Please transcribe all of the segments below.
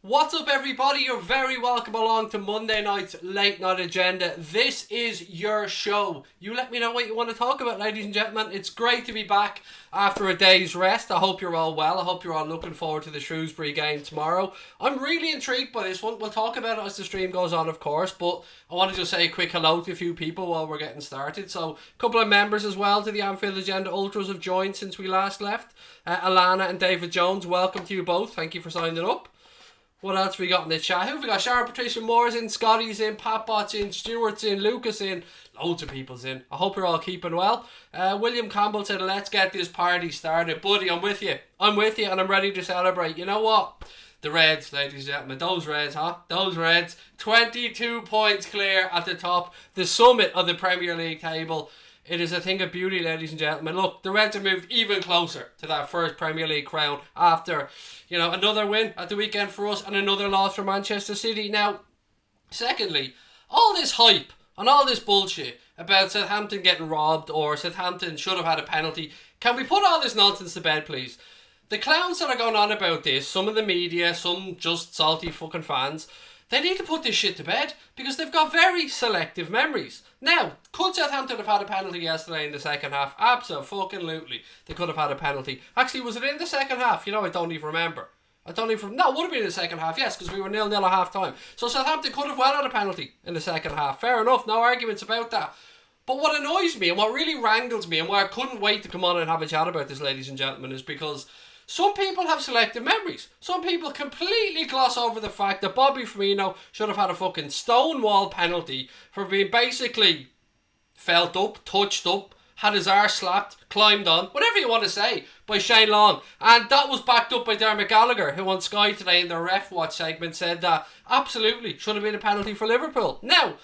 What's up, everybody? You're very welcome along to Monday night's Late Night Agenda. This is your show. You let me know what you want to talk about, ladies and gentlemen. It's great to be back after a day's rest. I hope you're all well. I hope you're all looking forward to the Shrewsbury game tomorrow. I'm really intrigued by this one. We'll talk about it as the stream goes on, of course, but I want to just say a quick hello to a few people while we're getting started. So, a couple of members as well to the Anfield Agenda Ultras have joined since we last left. Alana and David Jones, welcome to you both. Thank you for signing up. What else have we got in the chat? Who have we got? Sharon Patricia Moore's in, Scotty's in, Pat Bot's in, Stuart's in, Lucas in, loads of people's in. I hope you're all keeping well. William Campbell said, let's get this party started. Buddy, I'm with you. I'm with you and I'm ready to celebrate. You know what? The Reds, ladies and gentlemen. Those Reds, huh? Those Reds. 22 points clear at the top. The summit of the Premier League table. It is a thing of beauty, ladies and gentlemen. Look, the Reds have moved even closer to that first Premier League crown after, another win at the weekend for us and another loss for Manchester City. Now, secondly, all this hype and all this bullshit about Southampton getting robbed or Southampton should have had a penalty. Can we put all this nonsense to bed, please? The clowns that are going on about this, some of the media, some just salty fucking fans, they need to put this shit to bed because they've got very selective memories. Now, could Southampton have had a penalty yesterday in the second half? Absolutely. They could have had a penalty. Actually, was it in the second half? I don't even remember. No, it would have been in the second half, yes, because we were 0-0 at half time. So Southampton could have well had a penalty in the second half. Fair enough, no arguments about that. But what annoys me and what really wrangles me and why I couldn't wait to come on and have a chat about this, ladies and gentlemen, is because some people have selective memories. Some people completely gloss over the fact that Bobby Firmino should have had a fucking stonewall penalty for being basically felt up, touched up, had his arse slapped, climbed on, whatever you want to say, by Shane Long. And that was backed up by Dermot Gallagher, who on Sky today in their Ref Watch segment said that absolutely should have been a penalty for Liverpool. Now,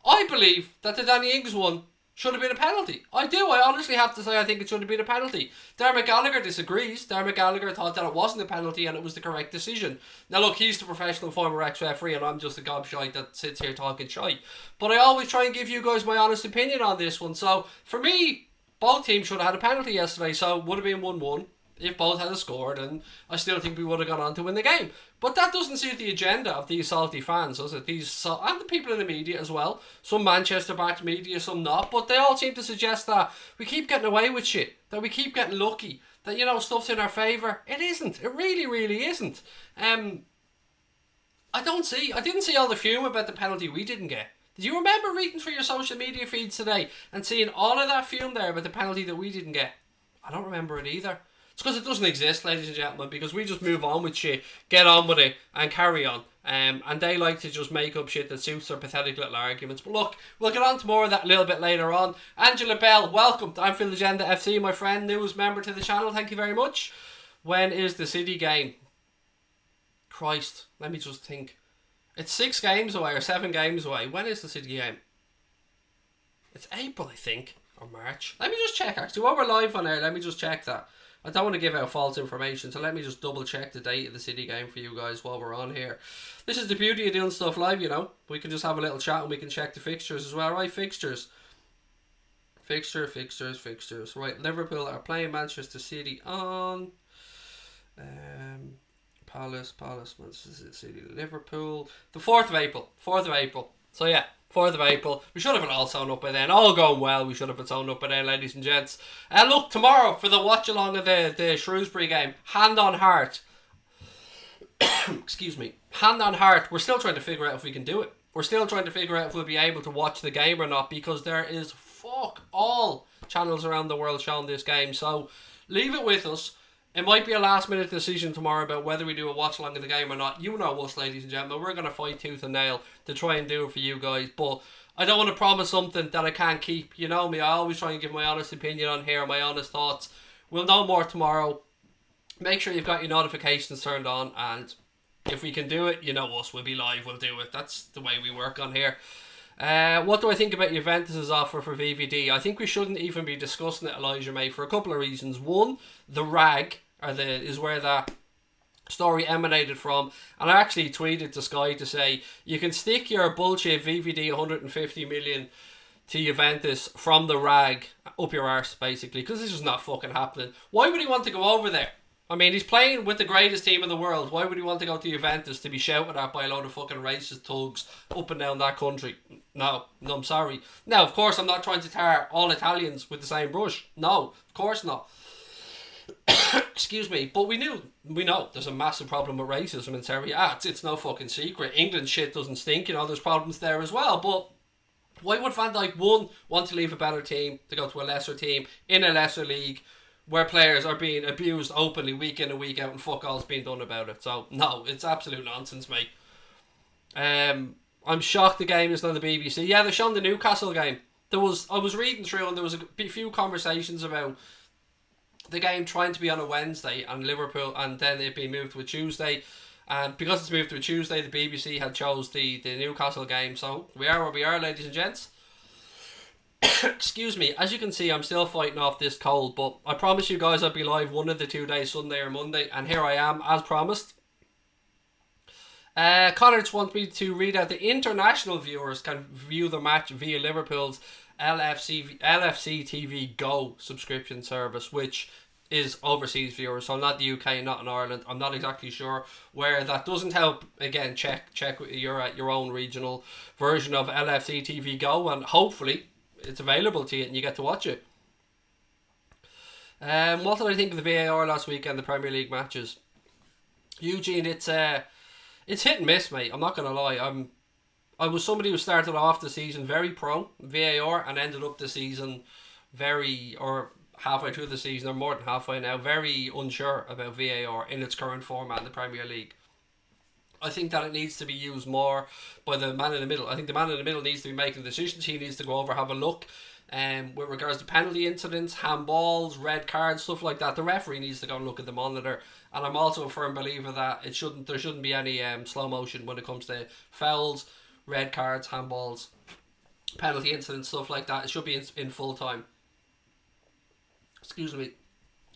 I believe that the Danny Ings one should have been a penalty. I do. I honestly have to say I think it should have been a penalty. Dermot Gallagher disagrees. Dermot Gallagher thought that it wasn't a penalty and it was the correct decision. Now look, he's the professional former ex-referee and I'm just a gobshite that sits here talking shite. But I always try and give you guys my honest opinion on this one. So for me, both teams should have had a penalty yesterday. So it would have been 1-1 if both had scored, and I still think we would have gone on to win the game. But that doesn't suit the agenda of these salty fans, does it? And the people in the media as well. Some Manchester-backed media, some not. But they all seem to suggest that we keep getting away with shit, that we keep getting lucky, that, stuff's in our favour. It isn't. It really, really isn't. I didn't see all the fume about the penalty we didn't get. Did you remember reading through your social media feeds today and seeing all of that fume there about the penalty that we didn't get? I don't remember it either. It's because it doesn't exist, ladies and gentlemen, because we just move on with shit, get on with it, and carry on. And they like to just make up shit that suits their pathetic little arguments. But look, we'll get on to more of that a little bit later on. Angela Bell, welcome to Anfield Agenda FC, my friend, newest member to the channel. Thank you very much. When is the City game? Christ, let me just think. It's 6 games away or 7 games away. When is the City game? It's April, I think, or March. Let me just check, actually. While we're live on air, let me just check that. I don't want to give out false information, so let me just double check the date of the City game for you guys while we're on here. This is the beauty of doing stuff live, We can just have a little chat and we can check the fixtures as well. Right, fixtures. Fixtures. Right, Liverpool are playing Manchester City on Palace, Manchester City, Liverpool. The 4th of April. So yeah. 4th of April. We should have it all sewn up by then. All going well, we should have it sewn up by then, ladies and gents. Look, tomorrow for the watch-along of the Shrewsbury game, hand on heart. Excuse me. Hand on heart, we're still trying to figure out if we can do it. We're still trying to figure out if we'll be able to watch the game or not, because there is fuck all channels around the world showing this game. So leave it with us. It might be a last minute decision tomorrow about whether we do a watch along of the game or not. You know us, ladies and gentlemen. We're going to fight tooth and nail to try and do it for you guys. But I don't want to promise something that I can't keep. You know me, I always try and give my honest opinion on here, my honest thoughts. We'll know more tomorrow. Make sure you've got your notifications turned on. And if we can do it, you know us, we'll be live, we'll do it. That's the way we work on here. What do I think about Juventus' offer for VVD? I think we shouldn't even be discussing it, Elijah May, for a couple of reasons. One, the rag is where that story emanated from, and I actually tweeted to Sky to say you can stick your bullshit VVD 150 million to Juventus from the rag up your arse, basically, because this is not fucking happening. Why would he want to go over there? I mean, he's playing with the greatest team in the world. Why would he want to go to Juventus to be shouted at by a load of fucking racist thugs up and down that country? No, I'm sorry. Now, of course, I'm not trying to tar all Italians with the same brush. No, of course not. Excuse me, but we know there's a massive problem with racism in Serie A. It's no fucking secret. England shit doesn't stink, there's problems there as well. But why would Van Dijk, one, want to leave a better team to go to a lesser team in a lesser league where players are being abused openly week in and week out and fuck all's being done about it? So, no, it's absolute nonsense, mate. I'm shocked the game isn't on the BBC. Yeah, they're showing the Newcastle game. I was reading through and there was a few conversations about the game trying to be on a Wednesday and Liverpool, and then it being moved to a Tuesday. And because it's moved to a Tuesday, the BBC had chose the Newcastle game. So we are where we are, ladies and gents. Excuse me. As you can see, I'm still fighting off this cold, but I promise you guys I'll be live one of the 2 days, Sunday or Monday, and here I am, as promised. Connor just wants me to read out the international viewers can view the match via Liverpool's LFC TV Go subscription service, which is overseas viewers, so not the UK, not in Ireland. I'm not exactly sure where that doesn't help. Again, check your own regional version of LFC TV Go, and hopefully it's available to you and you get to watch it. What did I think of the VAR last weekend, the Premier League matches? Eugene, it's hit and miss, mate. I'm not gonna lie. I was somebody who started off the season very pro VAR and ended up the season halfway through the season, or more than halfway now, very unsure about VAR in its current format in the Premier League. I think that it needs to be used more by the man in the middle. I think the man in the middle needs to be making decisions. He needs to go over, have a look. With regards to penalty incidents, handballs, red cards, stuff like that, the referee needs to go and look at the monitor. And I'm also a firm believer that there shouldn't be any slow motion when it comes to fouls, red cards, handballs, penalty incidents, stuff like that. It should be in full time. Excuse me,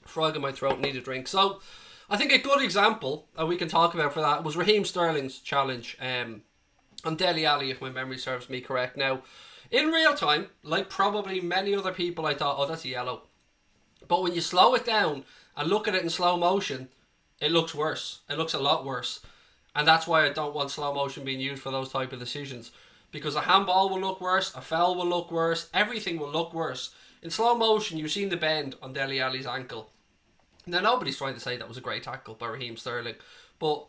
frog in my throat, need a drink. So I think a good example we can talk about for that was Raheem Sterling's challenge on Dele Alli, if my memory serves me correct. Now, in real time, like probably many other people, I thought, oh, that's a yellow. But when you slow it down and look at it in slow motion, it looks worse. It looks a lot worse. And that's why I don't want slow motion being used for those type of decisions. Because a handball will look worse, a foul will look worse, everything will look worse. In slow motion, you've seen the bend on Dele Alli's ankle. Now, nobody's trying to say that was a great tackle by Raheem Sterling. But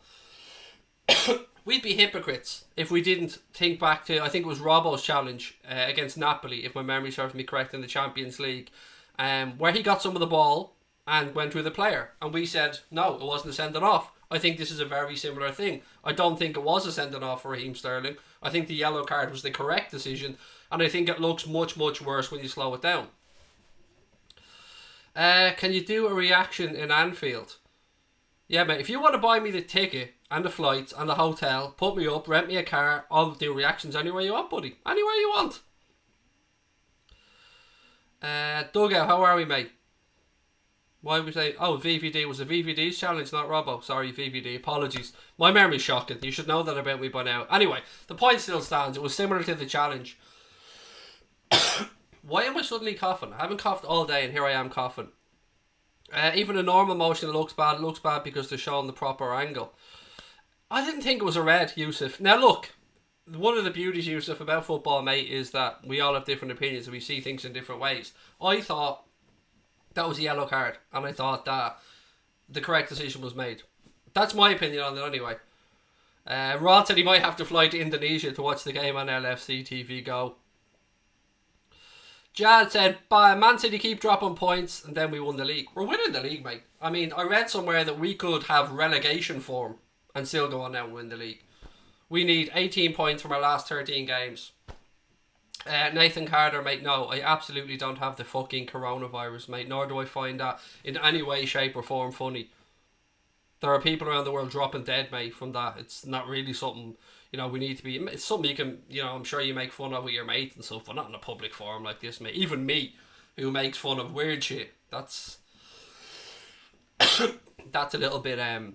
we'd be hypocrites if we didn't think back to, I think it was Robbo's challenge against Napoli, if my memory serves me correct, in the Champions League, where he got some of the ball and went through the player. And we said, no, it wasn't a sending off. I think this is a very similar thing. I don't think it was a sending off for Raheem Sterling. I think the yellow card was the correct decision. And I think it looks much, much worse when you slow it down. Can you do a reaction in Anfield? Yeah, mate, if you want to buy me the ticket and the flights and the hotel, put me up, rent me a car, I'll do reactions anywhere you want, buddy. Anywhere you want. Dugout, how are we, mate? Why would we say, oh, VVD was a VVD's challenge, not Robbo. Sorry, VVD, apologies. My memory's shocking. You should know that about me by now. Anyway, the point still stands. It was similar to the challenge. Why am I suddenly coughing? I haven't coughed all day and here I am coughing. Even a normal motion looks bad. It looks bad because they're showing the proper angle. I didn't think it was a red, Yusuf. Now look, one of the beauties, Yusuf, about football, mate, is that we all have different opinions and we see things in different ways. I thought that was a yellow card and I thought that the correct decision was made. That's my opinion on it anyway. Rod said he might have to fly to Indonesia to watch the game on LFC TV Go. Jad said, Man City keep dropping points and then we won the league. We're winning the league, mate. I mean, I read somewhere that we could have relegation form and still go on now and win the league. We need 18 points from our last 13 games. Nathan Carter, mate, no, I absolutely don't have the fucking coronavirus, mate. Nor do I find that in any way, shape or form funny. There are people around the world dropping dead, mate, from that. It's not really something, we need to be... It's something you can, I'm sure you make fun of with your mates and stuff, but not in a public forum like this, mate. Even me, who makes fun of weird shit, that's a little bit, a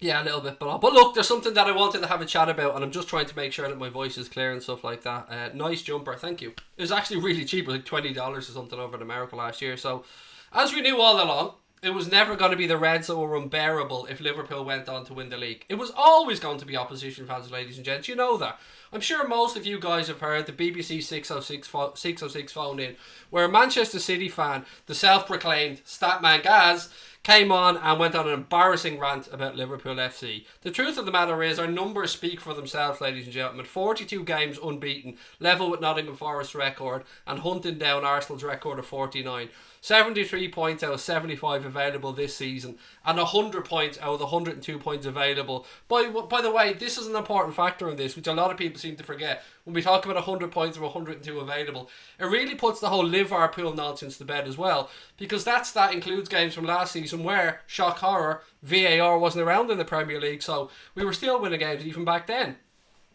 little bit below. But look, there's something that I wanted to have a chat about, and I'm just trying to make sure that my voice is clear and stuff like that. Nice jumper, thank you. It was actually really cheap, it was like $20 or something over in America last year. So, as we knew all along, it was never going to be the Reds that were unbearable if Liverpool went on to win the league. It was always going to be opposition fans, ladies and gents. You know that. I'm sure most of you guys have heard the BBC 606 phone in, where a Manchester City fan, the self-proclaimed Statman Gaz, came on and went on an embarrassing rant about Liverpool FC. The truth of the matter is, our numbers speak for themselves, ladies and gentlemen. 42 games unbeaten, level with Nottingham Forest's record, and hunting down Arsenal's record of 49. 73 points out of 75 available this season, and 100 points out of the 102 points available. By the way, this is an important factor in this, which a lot of people seem to forget. When we talk about 100 points of 102 available, it really puts the whole Liverpool nonsense to bed as well, because that includes games from last season where, shock horror, VAR wasn't around in the Premier League, so we were still winning games even back then.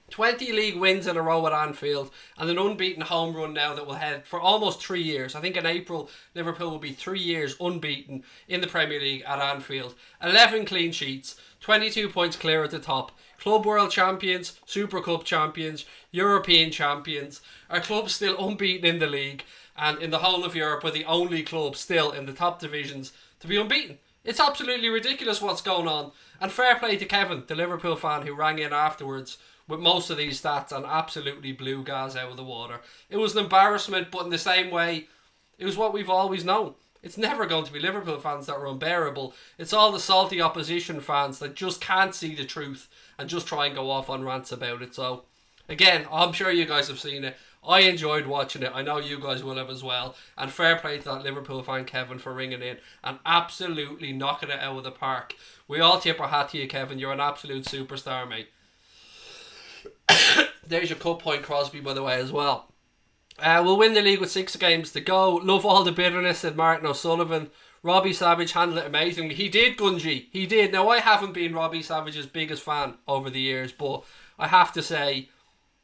20 league wins in a row at Anfield, and an unbeaten home run now that will head for almost 3 years. I think in April, Liverpool will be 3 years unbeaten in the Premier League at Anfield. 11 clean sheets, 22 points clear at the top. Club World Champions, Super Cup Champions, European Champions. Our club's still unbeaten in the league, and in the whole of Europe, we're the only club still in the top divisions to be unbeaten. It's absolutely ridiculous what's going on. And fair play to Kevin, the Liverpool fan who rang in afterwards with most of these stats and absolutely blew Gaz out of the water. It was an embarrassment, but in the same way, it was what we've always known. It's never going to be Liverpool fans that are unbearable. It's all the salty opposition fans that just can't see the truth and just try and go off on rants about it. So, again, I'm sure you guys have seen it. I enjoyed watching it. I know you guys will have as well. And fair play to that Liverpool fan Kevin for ringing in and absolutely knocking it out of the park. We all tip our hat to you, Kevin. You're an absolute superstar, mate. There's your cut point, Crosby, by the way, as well. We'll win the league with 6 games to go. Love all the bitterness, said Martin O'Sullivan. Robbie Savage handled it amazingly. He did, Gunji. He did. Now, I haven't been Robbie Savage's biggest fan over the years, but I have to say,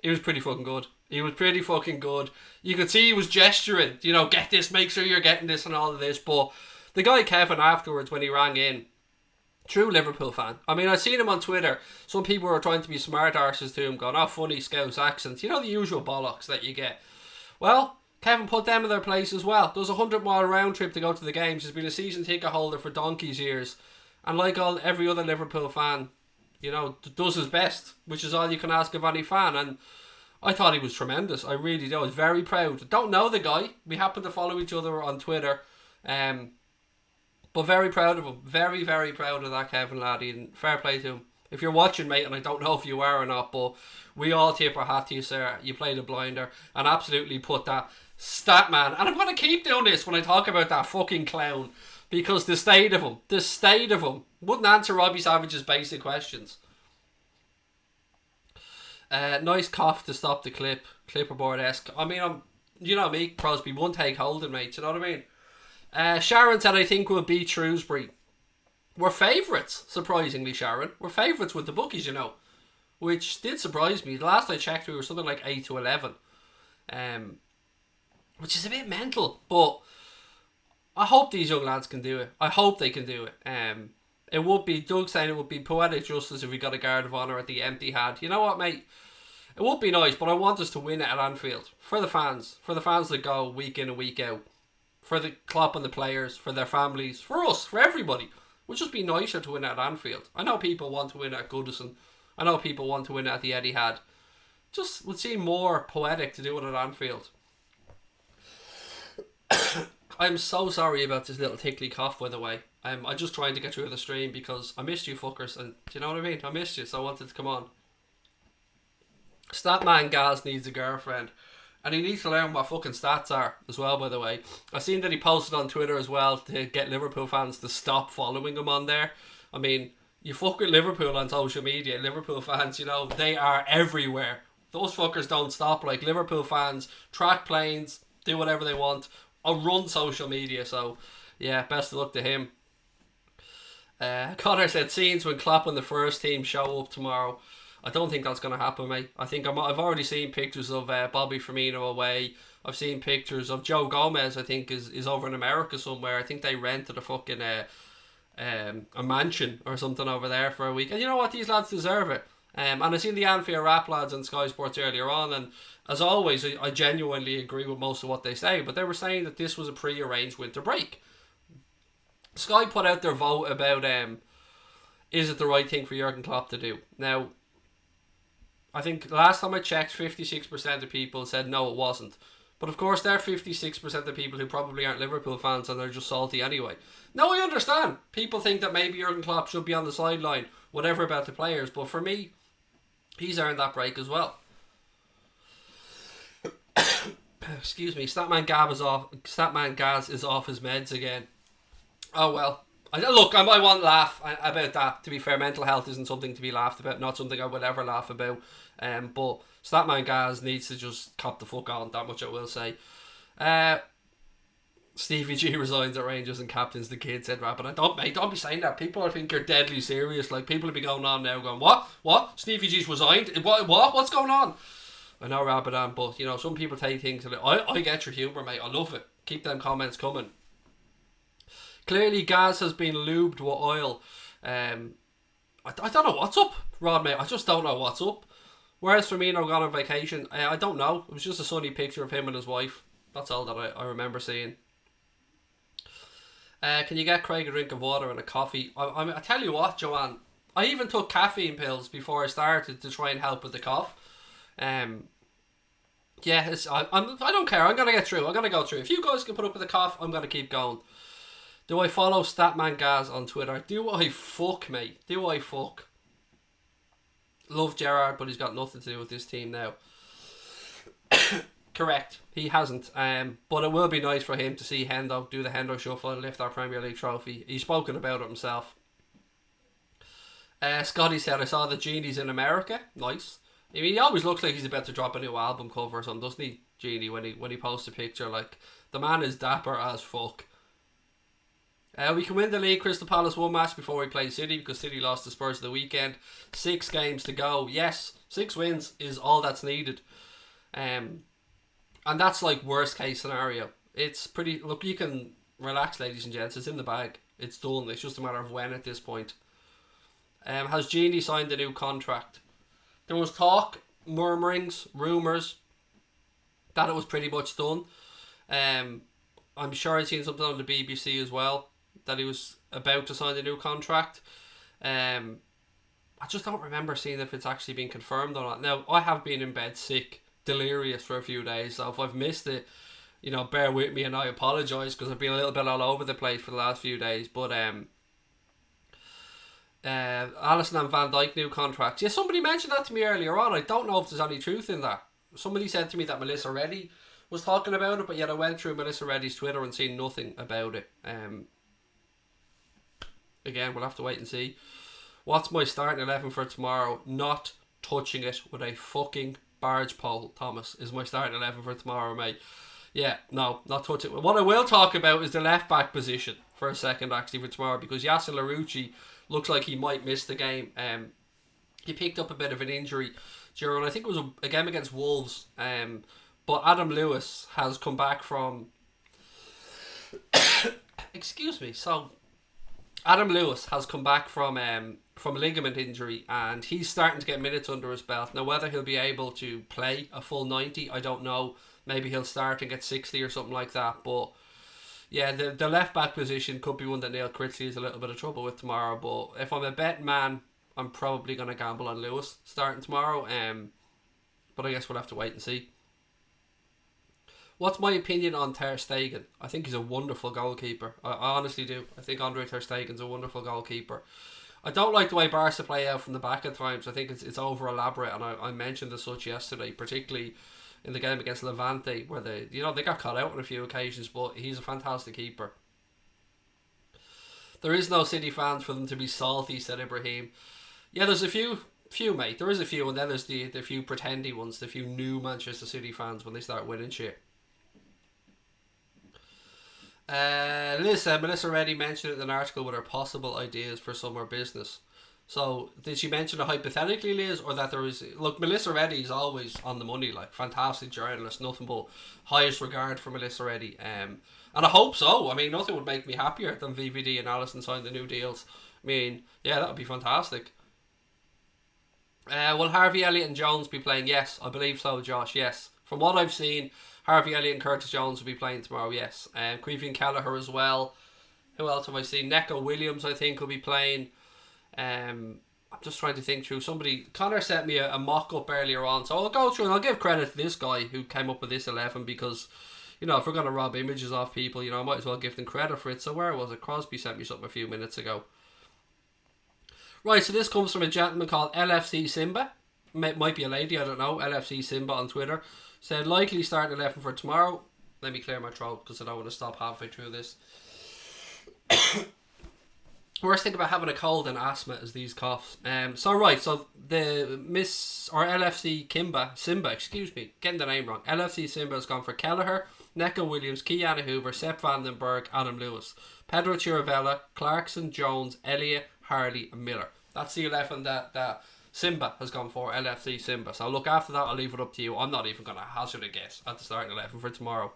he was pretty fucking good. He was pretty fucking good. You could see he was gesturing, you know, get this, make sure you're getting this and all of this. But the guy Kevin afterwards, when he rang in, true Liverpool fan. I mean, I've seen him on Twitter. Some people were trying to be smart arses to him, going, oh, funny Scouse accents. You know, the usual bollocks that you get. Well, Kevin put them in their place as well. There was a 100-mile round trip to go to the games. He's been a season ticket holder for donkey's years. And like every other Liverpool fan, you know, does his best, which is all you can ask of any fan. And I thought he was tremendous. I really do. I was very proud. Don't know the guy. We happen to follow each other on Twitter. But very proud of him. Very, very proud of that Kevin laddie. And fair play to him. If you're watching, mate, and I don't know if you are or not, but we all tip our hat to you, sir. You played a blinder and absolutely put that stat man. And I'm going to keep doing this when I talk about that fucking clown, because the state of him wouldn't answer Robbie Savage's basic questions. Nice cough to stop the clipperboard-esque. I mean, you know me, Crosby, one take holding, mate. You know what I mean? Sharon said, I think we'll beat Shrewsbury. We're favourites, surprisingly, Sharon. We're favourites with the bookies, you know. Which did surprise me. The last I checked, we were something like 8-11. Which is a bit mental. But I hope these young lads can do it. I hope they can do it. It would be, Doug saying it would be poetic justice if we got a guard of honour at the empty had. You know what, mate? It would be nice, but I want us to win it at Anfield. For the fans. For the fans that go week in and week out. For the Klopp and the players. For their families. For us. For everybody. It would just be nicer to win at Anfield. I know people want to win at Goodison. I know people want to win at the Etihad. Just would seem more poetic to do it at Anfield. I'm so sorry about this little tickly cough, by the way. I'm just trying to get through the stream because I missed you fuckers, and do you know what I mean? I missed you, so I wanted to come on. Statman Gaz needs a girlfriend. And he needs to learn what fucking stats are as well, by the way. I've seen that he posted on Twitter as well to get Liverpool fans to stop following him on there. I mean, you fuck with Liverpool on social media. Liverpool fans, you know, they are everywhere. Those fuckers don't stop. Like, Liverpool fans track planes, do whatever they want, or run social media. So, yeah, best of luck to him. Connor said, scenes when Klopp and the first team show up tomorrow. I don't think that's going to happen, mate. I think I've already seen pictures of Bobby Firmino away. I've seen pictures of Joe Gomez, I think, is over in America somewhere. I think they rented a fucking a mansion or something over there for a week. And you know what? These lads deserve it. And I seen the Anfield Rap lads on Sky Sports earlier on, and as always, I genuinely agree with most of what they say, but they were saying that this was a pre-arranged winter break. Sky put out their vote about is it the right thing for Jurgen Klopp to do. Now, I think last time I checked, 56% of people said no, it wasn't. But of course, they're 56% of people who probably aren't Liverpool fans and they're just salty anyway. Now, I understand. People think that maybe Jurgen Klopp should be on the sideline, whatever about the players. But for me, he's earned that break as well. Excuse me. Statman Gaz is off his meds again. Oh well. Look, I might want to laugh about that. To be fair, mental health isn't something to be laughed about. Not something I would ever laugh about. But Statman Gaz needs to just cop the fuck on. That much I will say. Stevie G resigns at Rangers and captains the kids, said Rabbit. Don't be saying that. People I think you're deadly serious. Like, people will be going on now going, what? Stevie G's resigned? What? What's going on? I know Rabbidan, but you know, some people take things. I get your humour, mate. I love it. Keep them comments coming. Clearly, Gaz has been lubed with oil. I don't know what's up, Rod, mate. I just don't know what's up. Where's Firmino gone on vacation? I don't know. It was just a sunny picture of him and his wife. That's all that I remember seeing. Can you get Craig a drink of water and a coffee? I tell you what, Joanne. I even took caffeine pills before I started to try and help with the cough. I don't care. I'm gonna get through. I'm gonna go through. If you guys can put up with the cough, I'm gonna keep going. Do I follow Statman Gaz on Twitter? Do I fuck, mate? Do I fuck? Love Gerrard, but he's got nothing to do with this team now. Correct. He hasn't. But it will be nice for him to see Hendo do the Hendo shuffle and lift our Premier League trophy. He's spoken about it himself. Scotty said, I saw the Genie's in America. Nice. I mean, he always looks like he's about to drop a new album cover or something, doesn't he, Genie, when he posts a picture? Like, the man is dapper as fuck. We can win the league. Crystal Palace one match before we play City because City lost to Spurs the weekend. 6 games to go. Yes, 6 wins is all that's needed. And that's like worst case scenario. It's pretty... Look, you can relax, ladies and gents. It's in the bag. It's done. It's just a matter of when at this point. Has Genie signed a new contract? There was talk, murmurings, rumours that it was pretty much done. I'm sure I've seen something on the BBC as well that he was about to sign a new contract. I just don't remember seeing if it's actually been confirmed or not. Now, I have been in bed sick, delirious for a few days, so if I've missed it, you know, bear with me and I apologise because I've been a little bit all over the place for the last few days. But Alisson and Van Dijk new contracts. Yeah, somebody mentioned that to me earlier on. I don't know if there's any truth in that. Somebody said to me that Melissa Reddy was talking about it, but yet I went through Melissa Reddy's Twitter and seen nothing about it. Again, we'll have to wait and see. What's my starting 11 for tomorrow? Not touching it with a fucking barge pole, Thomas, is my starting 11 for tomorrow, mate. Yeah, no, not touching it. What I will talk about is the left back position for a second, actually, for tomorrow, because Yasser Larouci looks like he might miss the game. He picked up a bit of an injury during, I think it was a game against Wolves. But Adam Lewis has come back from... Excuse me. So, Adam Lewis has come back from a ligament injury and he's starting to get minutes under his belt. Now, whether he'll be able to play a full 90, I don't know. Maybe he'll start and get 60 or something like that. But, yeah, the left-back position could be one that Neil Critchley is a little bit of trouble with tomorrow. But if I'm a betting man, I'm probably going to gamble on Lewis starting tomorrow. But I guess we'll have to wait and see. What's my opinion on Ter Stegen? I think he's a wonderful goalkeeper. I honestly do. I think Andre Ter Stegen's a wonderful goalkeeper. I don't like the way Barca play out from the back at times. I think it's over elaborate, and I mentioned as such yesterday, particularly in the game against Levante, where they got caught out on a few occasions, but he's a fantastic keeper. There is no City fans for them to be salty, said Ibrahim. Yeah, there's a few, mate. There is a few, and then there's the few pretendy ones, the few new Manchester City fans when they start winning shit. Melissa Reddy mentioned it in an article with her possible ideas for summer business. So, did she mention it hypothetically, Liz, or that there is... Look, Melissa Reddy is always on the money, like, fantastic journalist, nothing but highest regard for Melissa Reddy. And I hope so. I mean, nothing would make me happier than VVD and Alisson sign the new deals. I mean, yeah, that would be fantastic. Will Harvey Elliott and Jones be playing? Yes, I believe so, Josh, yes. From what I've seen, Harvey Elliott and Curtis Jones will be playing tomorrow, yes. Quevian Kelleher as well. Who else have I seen? Neco Williams, I think, will be playing. I'm just trying to think through. Connor sent me a mock-up earlier on, so I'll go through and I'll give credit to this guy who came up with this 11 because, you know, if we're going to rob images off people, you know, I might as well give them credit for it. So where was it? Crosby sent me something a few minutes ago. Right, so this comes from a gentleman called LFC Simba. Might be a lady, I don't know. LFC Simba on Twitter. Said, likely start 11 for tomorrow. Let me clear my throat because I don't want to stop halfway through this. Worst thing about having a cold and asthma is these coughs. So the Miss or LFC Simba, excuse me, getting the name wrong. LFC Simba has gone for Kelleher, Neco Williams, Kylian Hoover, Sepp Vandenberg, Adam Lewis, Pedro Chiravella, Clarkson, Jones, Elliott, Harley, and Miller. That's the 11 that Simba has gone for, LFC Simba. So look, after that, I'll leave it up to you. I'm not even going to hazard a guess at the starting 11 for tomorrow.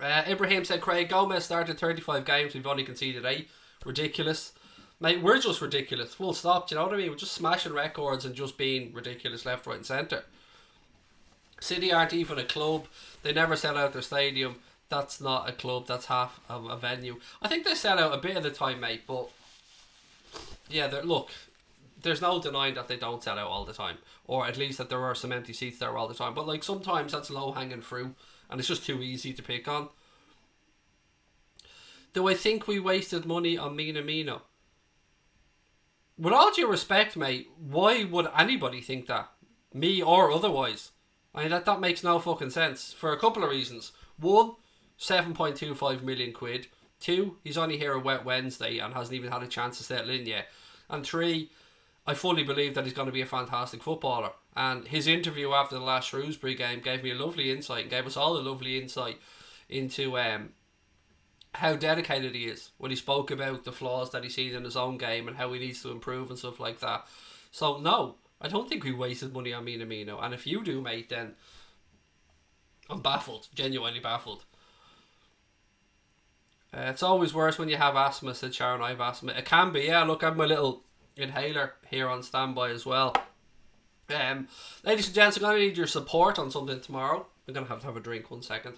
Ibrahim said Craig Gomez started 35 games. We've only conceded 8. Ridiculous. Mate, we're just ridiculous. Full stop. Do you know what I mean? We're just smashing records and just being ridiculous left, right and centre. City aren't even a club. They never sell out their stadium. That's not a club. That's half of a venue. I think they sell out a bit of the time, mate. But yeah, look, there's no denying that they don't sell out all the time. Or at least that there are some empty seats there all the time. But like sometimes that's low-hanging fruit. And it's just too easy to pick on. Do I think we wasted money on Minamino? With all due respect, mate, why would anybody think that? Me or otherwise? I mean, that makes no fucking sense. For a couple of reasons. 1, 7.25 million quid. 2, he's only here a wet Wednesday and hasn't even had a chance to settle in yet. And 3, I fully believe that he's going to be a fantastic footballer. And his interview after the last Shrewsbury game gave me a lovely insight and gave us all a lovely insight into how dedicated he is when he spoke about the flaws that he sees in his own game and how he needs to improve and stuff like that. So no, I don't think we wasted money on Minamino. And if you do, mate, then I'm baffled, genuinely baffled. It's always worse when you have asthma, said Sharon. I have asthma. It can be, yeah. Look, I have my little inhaler here on standby as well. Ladies and gents, I'm going to need your support on something tomorrow. I'm going to have a drink, 1 second.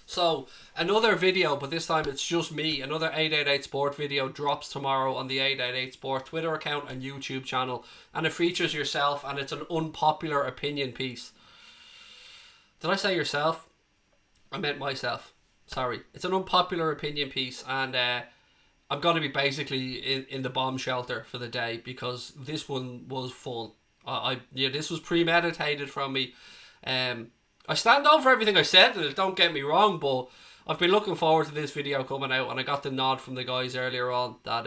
So, another video, but this time it's just me. Another 888 Sport video drops tomorrow on the 888 Sport Twitter account and YouTube channel. And it features yourself, and it's an unpopular opinion piece. Did I say yourself? I meant myself. Sorry. It's an unpopular opinion piece, and I'm going to be basically in the bomb shelter for the day because this one was fun. This was premeditated from me. I stand over everything I said, and don't get me wrong, but I've been looking forward to this video coming out, and I got the nod from the guys earlier on that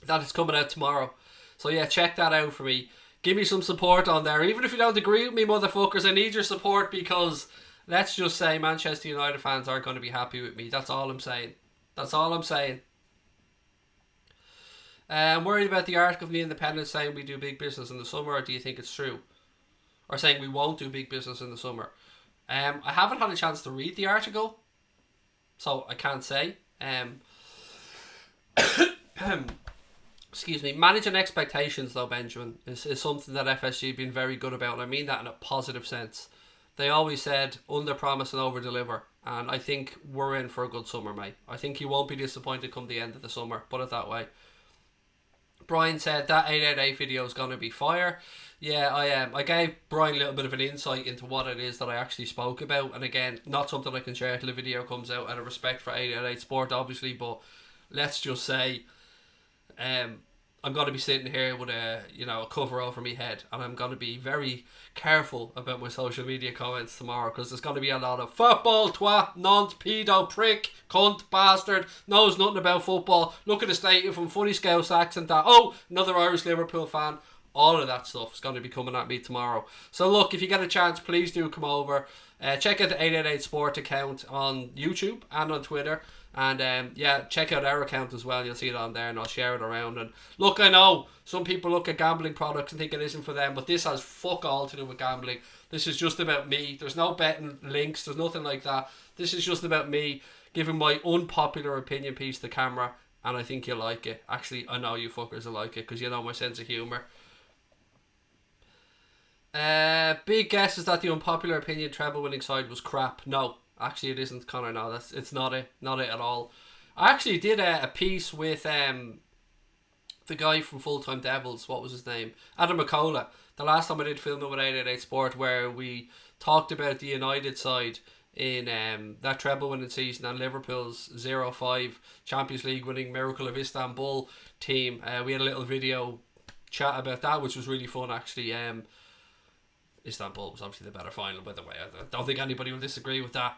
it's coming out tomorrow. So yeah, check that out for me. Give me some support on there. Even if you don't agree with me, motherfuckers, I need your support because let's just say Manchester United fans aren't going to be happy with me. That's all I'm saying. That's all I'm saying. I'm worried about the article from The Independent saying we do big business in the summer, or do you think it's true? Or saying we won't do big business in the summer. I haven't had a chance to read the article, so I can't say. Excuse me. Managing expectations, though, Benjamin, is something that FSG have been very good about, and I mean that in a positive sense. They always said under-promise and over-deliver, and I think we're in for a good summer, mate. I think you won't be disappointed come the end of the summer, put it that way. Brian said that 888 video is going to be fire. Yeah, I gave Brian a little bit of an insight into what it is that I actually spoke about. And again, not something I can share till the video comes out out of respect for 888 Sport, obviously. But let's just say I'm going to be sitting here with a cover over my head. And I'm going to be very careful about my social media comments tomorrow. Because there's going to be a lot of football, twat, nonce, pedo, prick, cunt, bastard, knows nothing about football. Look at the stadium from funny Scouse accent that. Oh, another Irish Liverpool fan. All of that stuff is going to be coming at me tomorrow. So look, if you get a chance, please do come over. Check out the 888 Sport account on YouTube and on Twitter. And yeah, check out our account as well. You'll see it on there and I'll share it around. And look, I know some people look at gambling products and think it isn't for them, but this has fuck all to do with gambling. This is just about me. There's no betting links. There's nothing like that. This is just about me giving my unpopular opinion piece to camera. And I think you'll like it. Actually, I know you fuckers will like it because you know my sense of humour. Big guess is that the unpopular opinion treble winning side was crap. No, Actually, it isn't, Connor. No, it's not it. Not it at all. I actually did a piece with the guy from Full Time Devils. What was his name? Adam McCullough. The last time I did filming with 888 Sport, where we talked about the United side in that treble winning season and Liverpool's 0-5 Champions League winning Miracle of Istanbul team. We had a little video chat about that, which was really fun actually. Istanbul was obviously the better final, by the way. I don't think anybody will disagree with that.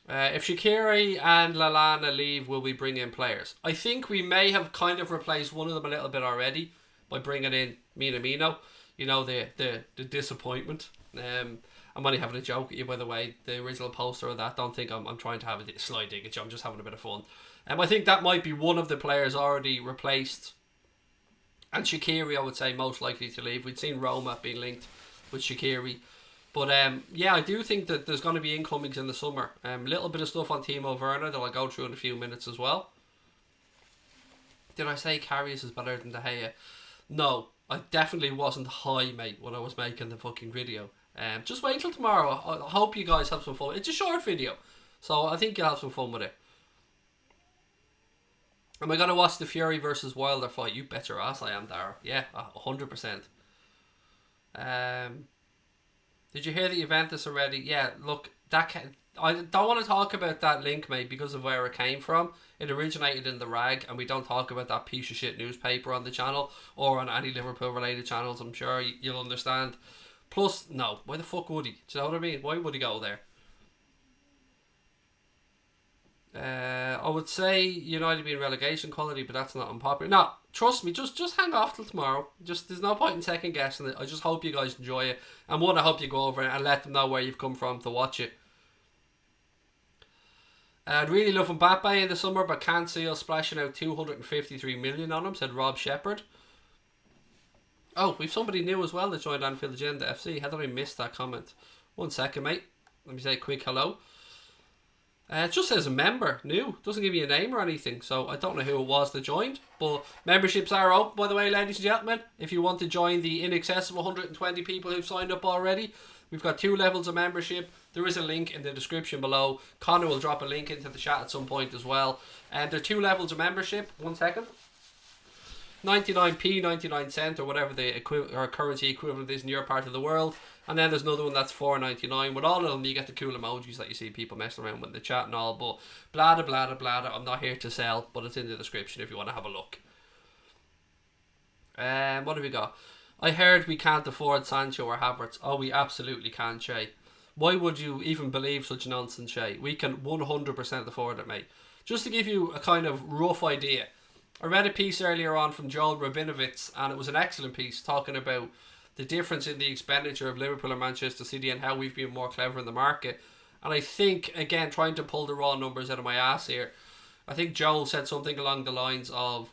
If Shaqiri and Lallana leave, will we bring in players? I think we may have kind of replaced one of them a little bit already by bringing in Minamino. You know, the disappointment. I'm only having a joke at you, by the way. The original poster of that, don't think I'm trying to have a sly dig at you. I'm just having a bit of fun. I think that might be one of the players already replaced. And Shaqiri, I would say, most likely to leave. We'd seen Roma being linked with Shaqiri. But yeah, I do think that there's going to be incomings in the summer. A little bit of stuff on Timo Werner that I'll go through in a few minutes as well. Did I say Karius is better than De Gea? No, I definitely wasn't high, mate, when I was making the fucking video. Just wait till tomorrow. I hope you guys have some fun. It's a short video, so I think you'll have some fun with it. Am I going to watch the Fury versus Wilder fight? You bet your ass I am, Dara. Yeah, 100%. Did you hear the Juventus already? Yeah, look, I don't want to talk about that link, mate, because of where it came from. It originated in The Rag, and we don't talk about that piece of shit newspaper on the channel or on any Liverpool-related channels. I'm sure you'll understand. Plus, no, why the fuck would he? Do you know what I mean? Why would he go there? I would say United being relegation quality, but that's not unpopular. No, trust me, just hang off till tomorrow. There's no point in second guessing it. I just hope you guys enjoy it, and one, I hope you go over and let them know where you've come from to watch it. I'd really love Mbappe in the summer, but can't see us splashing out 253 million on him, said Rob Shepherd. Oh, we've somebody new as well that joined Anfield Agenda FC. How did I miss that comment? 1 second, mate. Let me say a quick hello. It just says a member, new. Doesn't give you a name or anything, so I don't know who it was that joined. But memberships are open, by the way, ladies and gentlemen. If you want to join the in excess of 120 people who've signed up already, we've got 2 levels of membership. There is a link in the description below. Connor will drop a link into the chat at some point as well. And there are 2 levels of membership. 1 second. 99p, 99 cent, or whatever the currency equivalent is in your part of the world. And then there's another one that's $4.99. With all of them, you get the cool emojis that you see people messing around with in the chat and all. But bladder, bladder, bladder. I'm not here to sell, but it's in the description if you want to have a look. What have we got? I heard we can't afford Sancho or Havertz. Oh, we absolutely can, Shay. Why would you even believe such nonsense, Shay? We can 100% afford it, mate. Just to give you a kind of rough idea, I read a piece earlier on from Joel Rabinovitz, and it was an excellent piece talking about the difference in the expenditure of Liverpool and Manchester City and how we've been more clever in the market. And I think, again, trying to pull the raw numbers out of my ass here, I think Joel said something along the lines of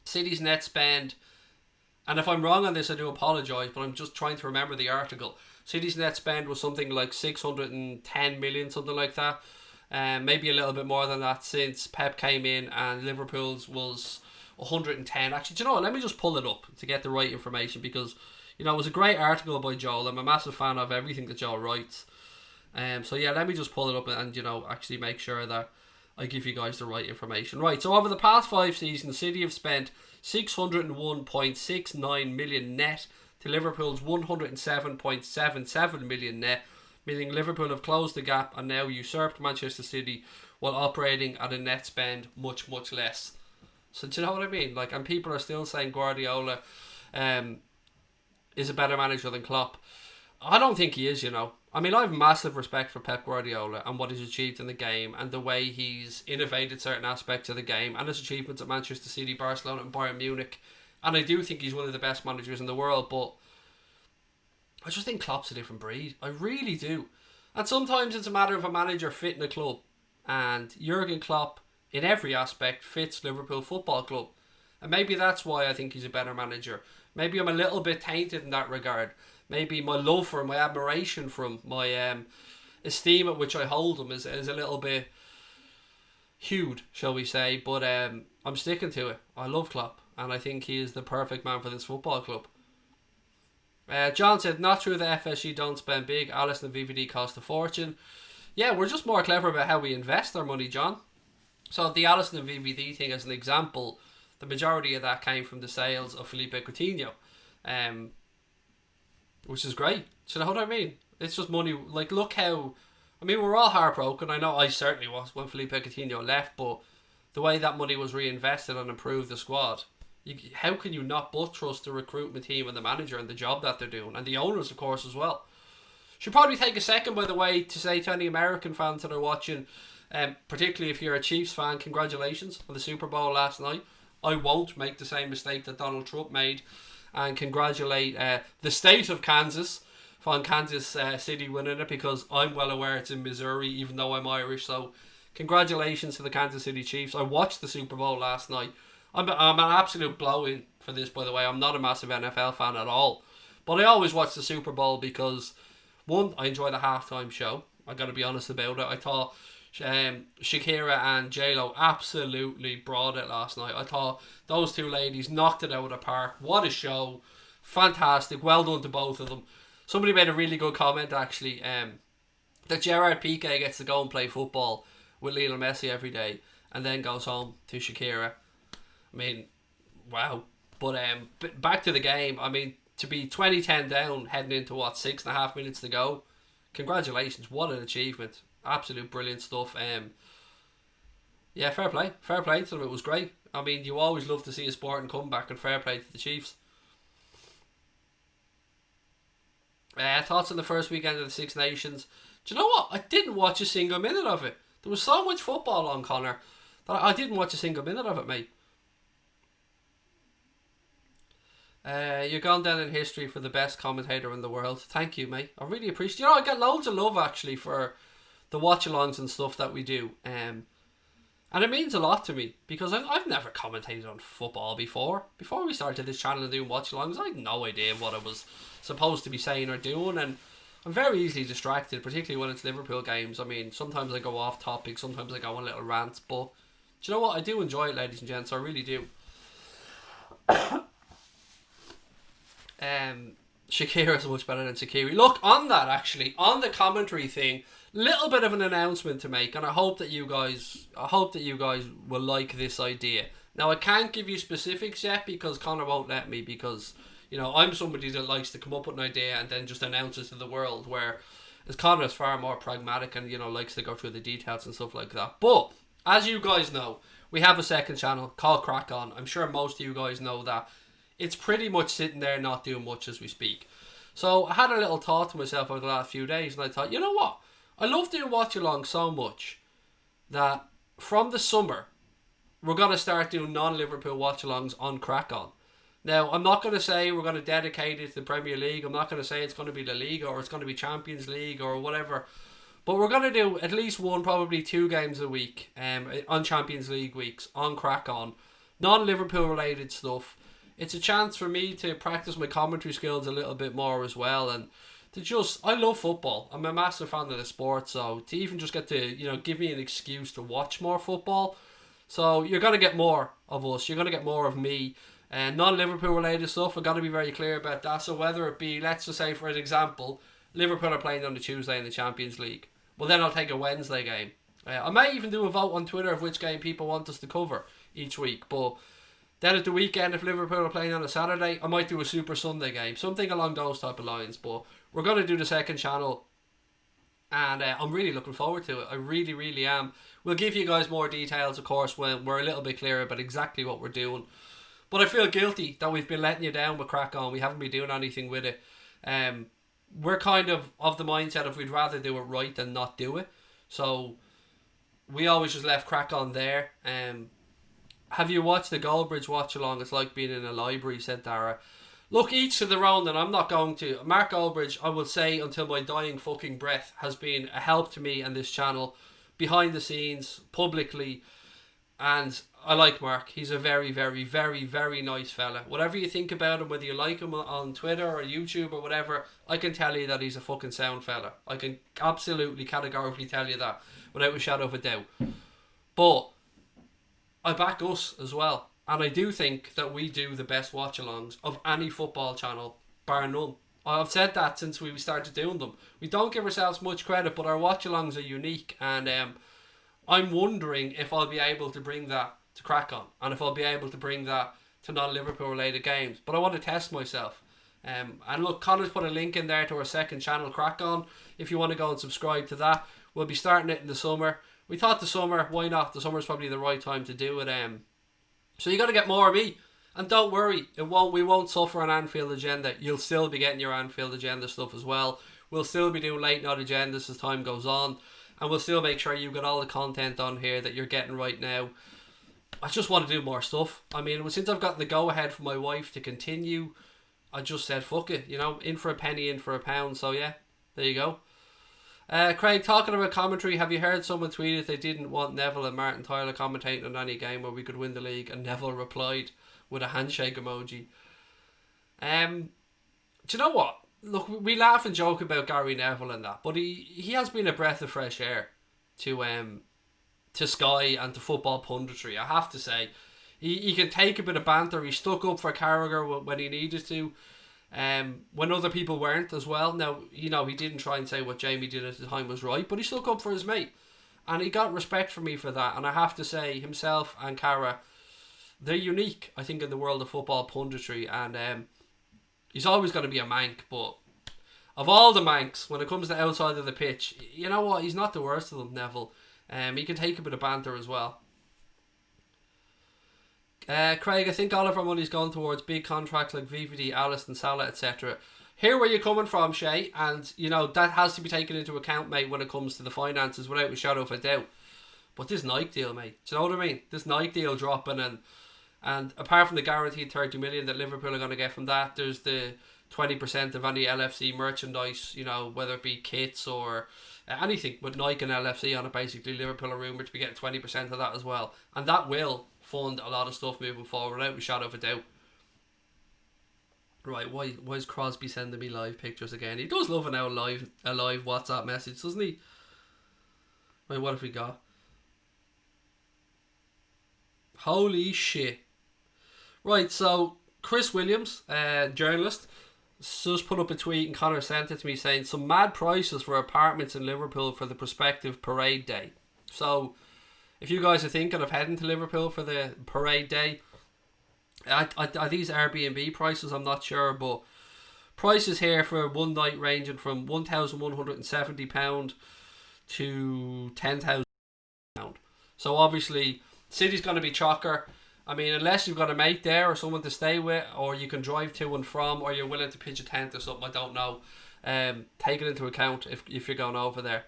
City's net spend, and if I'm wrong on this I do apologise, but I'm just trying to remember the article. City's net spend was something like 610 million, something like that. Maybe a little bit more than that since Pep came in, and Liverpool's was 110. Actually, do you know what? Let me just pull it up to get the right information, because it was a great article by Joel. I'm a massive fan of everything that Joel writes. So yeah, let me just pull it up and actually make sure that I give you guys the right information. Right, so over the past 5 seasons, City have spent 601.69 million net to Liverpool's 107.77 million net, meaning Liverpool have closed the gap and now usurped Manchester City while operating at a net spend much, much less. So do you know what I mean? And people are still saying Guardiola is a better manager than Klopp. I don't think he is, I mean, I have massive respect for Pep Guardiola and what he's achieved in the game and the way he's innovated certain aspects of the game and his achievements at Manchester City, Barcelona and Bayern Munich. And I do think he's one of the best managers in the world, but I just think Klopp's a different breed. I really do. And sometimes it's a matter of a manager fitting a club. And Jurgen Klopp, in every aspect, fits Liverpool Football Club. And maybe that's why I think he's a better manager. Maybe I'm a little bit tainted in that regard. Maybe my love for him, my admiration for him, my esteem at which I hold him is a little bit huge, shall we say. But I'm sticking to it. I love Klopp, and I think he is the perfect man for this football club. John said, not true that FSG don't spend big. Alisson and VVD cost a fortune. Yeah, we're just more clever about how we invest our money, John. So the Alisson and VVD thing as an example, the majority of that came from the sales of Felipe Coutinho, which is great. Do you know what I mean? It's just money. Like, look how... I mean, we're all heartbroken. I know I certainly was when Felipe Coutinho left, but the way that money was reinvested and improved the squad, how can you not but trust the recruitment team and the manager and the job that they're doing, and the owners, of course, as well. Should probably take a second, by the way, to say to any American fans that are watching, particularly if you're a Chiefs fan, congratulations on the Super Bowl last night. I won't make the same mistake that Donald Trump made and congratulate the state of Kansas on Kansas City winning it, because I'm well aware it's in Missouri, even though I'm Irish. So congratulations to the Kansas City Chiefs. I watched the Super Bowl last night. I'm an absolute blow-in for this, by the way. I'm not a massive NFL fan at all, but I always watch the Super Bowl because, one, I enjoy the halftime show. I got to be honest about it. I thought Shakira and J-Lo absolutely brought it last night. I thought those two ladies knocked it out of the park. What a show. Fantastic. Well done to both of them. Somebody made a really good comment, actually, that Gerard Piqué gets to go and play football with Lionel Messi every day and then goes home to Shakira. I mean, wow. But back to the game. I mean, to be 20-10 down, heading into, 6.5 minutes to go, congratulations. What an achievement. Absolute brilliant stuff. Yeah, fair play. Fair play to them. It was great. I mean, you always love to see a Sporting comeback, and fair play to the Chiefs. Thoughts on the first weekend of the Six Nations? Do you know what? I didn't watch a single minute of it. There was so much football on, Connor, that I didn't watch a single minute of it, mate. You're gone down in history for the best commentator in the world. Thank you, mate. I really appreciate it. You know, I get loads of love, actually, for the watch-alongs and stuff that we do. And it means a lot to me, because I've never commentated on football before. Before we started this channel and doing watch-alongs, I had no idea what I was supposed to be saying or doing, and I'm very easily distracted, particularly when it's Liverpool games. I mean, sometimes I go off topic, sometimes I go on little rants, but do you know what? I do enjoy it, ladies and gents. I really do. Shakira's much better than Shaqiri. Look, on that, actually, on the commentary thing, little bit of an announcement to make, and I hope that you guys will like this idea. Now, I can't give you specifics yet because Connor won't let me, because, you know, I'm somebody that likes to come up with an idea and then just announce it to the world, whereas Connor is far more pragmatic and, you know, likes to go through the details and stuff like that. But as you guys know, we have a second channel called Crack On. I'm sure most of you guys know that. It's pretty much sitting there not doing much as we speak. So I had a little thought to myself over the last few days, and I thought, you know what? I love doing watch along so much that from the summer we're going to start doing non-Liverpool watch alongs on Crack On. Now, I'm not going to say we're going to dedicate it to the Premier League. I'm not going to say it's going to be La Liga or it's going to be Champions League or whatever. But we're going to do at least one, probably 2 games a week on Champions League weeks on Crack On. Non-Liverpool related stuff. It's a chance for me to practice my commentary skills a little bit more as well, and to just, I love football. I'm a massive fan of the sport, so to even just get to, you know, give me an excuse to watch more football. So you're going to get more of us. You're going to get more of me. And non-Liverpool related stuff, I've got to be very clear about that. So whether it be, let's just say for an example, Liverpool are playing on the Tuesday in the Champions League. Well, then I'll take a Wednesday game. I might even do a vote on Twitter of which game people want us to cover each week. But then at the weekend, if Liverpool are playing on a Saturday, I might do a Super Sunday game. Something along those type of lines. But we're going to do the second channel. And I'm really looking forward to it. I really, really am. We'll give you guys more details, of course, when we're a little bit clearer about exactly what we're doing. But I feel guilty that we've been letting you down with Crack On. We haven't been doing anything with it. We're kind of the mindset of we'd rather do it right than not do it. So we always just left Crack On there. Have you watched the Goldbridge watch along? It's like being in a library, said Dara. Look, each to their own, and I'm not going to. Mark Goldbridge, I will say until my dying fucking breath, has been a help to me and this channel, behind the scenes, publicly, and I like Mark. He's a very, very, very, very nice fella. Whatever you think about him, whether you like him on Twitter or YouTube or whatever, I can tell you that he's a fucking sound fella. I can absolutely categorically tell you that without a shadow of a doubt. But I back us as well. And I do think that we do the best watch-alongs of any football channel, bar none. I've said that since we started doing them. We don't give ourselves much credit, but our watch-alongs are unique, and I'm wondering if I'll be able to bring that to crack on, and if I'll be able to bring that to non-Liverpool related games. But I want to test myself. And look, Connor's put a link in there to our second channel, Crack On, if you want to go and subscribe to that. We'll be starting it in the summer. We thought the summer, why not? The summer's probably the right time to do it. So you got to get more of me. And don't worry, we won't suffer an Anfield agenda. You'll still be getting your Anfield agenda stuff as well. We'll still be doing late night agendas as time goes on. And we'll still make sure you get all the content on here that you're getting right now. I just want to do more stuff. I mean, since I've gotten the go-ahead from my wife to continue, I just said, fuck it. You know, in for a penny, in for a pound. So yeah, there you go. Craig, talking about commentary, have you heard someone tweeted they didn't want Neville and Martin Tyler commentating on any game where we could win the league? And Neville replied with a handshake emoji. Do you know what? Look, we laugh and joke about Gary Neville and that, but he has been a breath of fresh air to Sky and to football punditry. I have to say, he can take a bit of banter. He stuck up for Carragher when he needed to, when other people weren't as well. Now, you know, he didn't try and say what Jamie did at the time was right, but he stuck up for his mate, and he got respect from me for that. And I have to say, himself and Cara, they're unique, I think, in the world of football punditry, and he's always going to be a mank, but of all the manks, when it comes to outside of the pitch, you know what, he's not the worst of them, Neville. He can take a bit of banter as well. Craig, I think all of our money's gone towards big contracts like VVD, Alisson, Salah, etc. Hear where you're coming from, Shay, and you know that has to be taken into account, mate, when it comes to the finances, without a shadow of a doubt. But this Nike deal, mate, do you know what I mean? This Nike deal dropping, and apart from the guaranteed 30 million that Liverpool are going to get from that, there's the 20% of any LFC merchandise, you know, whether it be kits or anything with Nike and LFC on it. Basically, Liverpool are rumoured to be getting 20% of that as well, and that will fund a lot of stuff moving forward without a shadow of a doubt. Right, why is Crosby sending me live pictures again? He does love a live WhatsApp message, doesn't he? Right, what have we got? Holy shit. Right, so Chris Williams, journalist, just put up a tweet, and Connor sent it to me saying some mad prices for apartments in Liverpool for the prospective parade day. So if you guys are thinking of heading to Liverpool for the parade day, are these Airbnb prices? I'm not sure, but prices here for one night ranging from £1,170 to £10,000. So obviously, city's going to be chocker. I mean, unless you've got a mate there or someone to stay with, or you can drive to and from, or you're willing to pitch a tent or something, I don't know. Take it into account if you're going over there.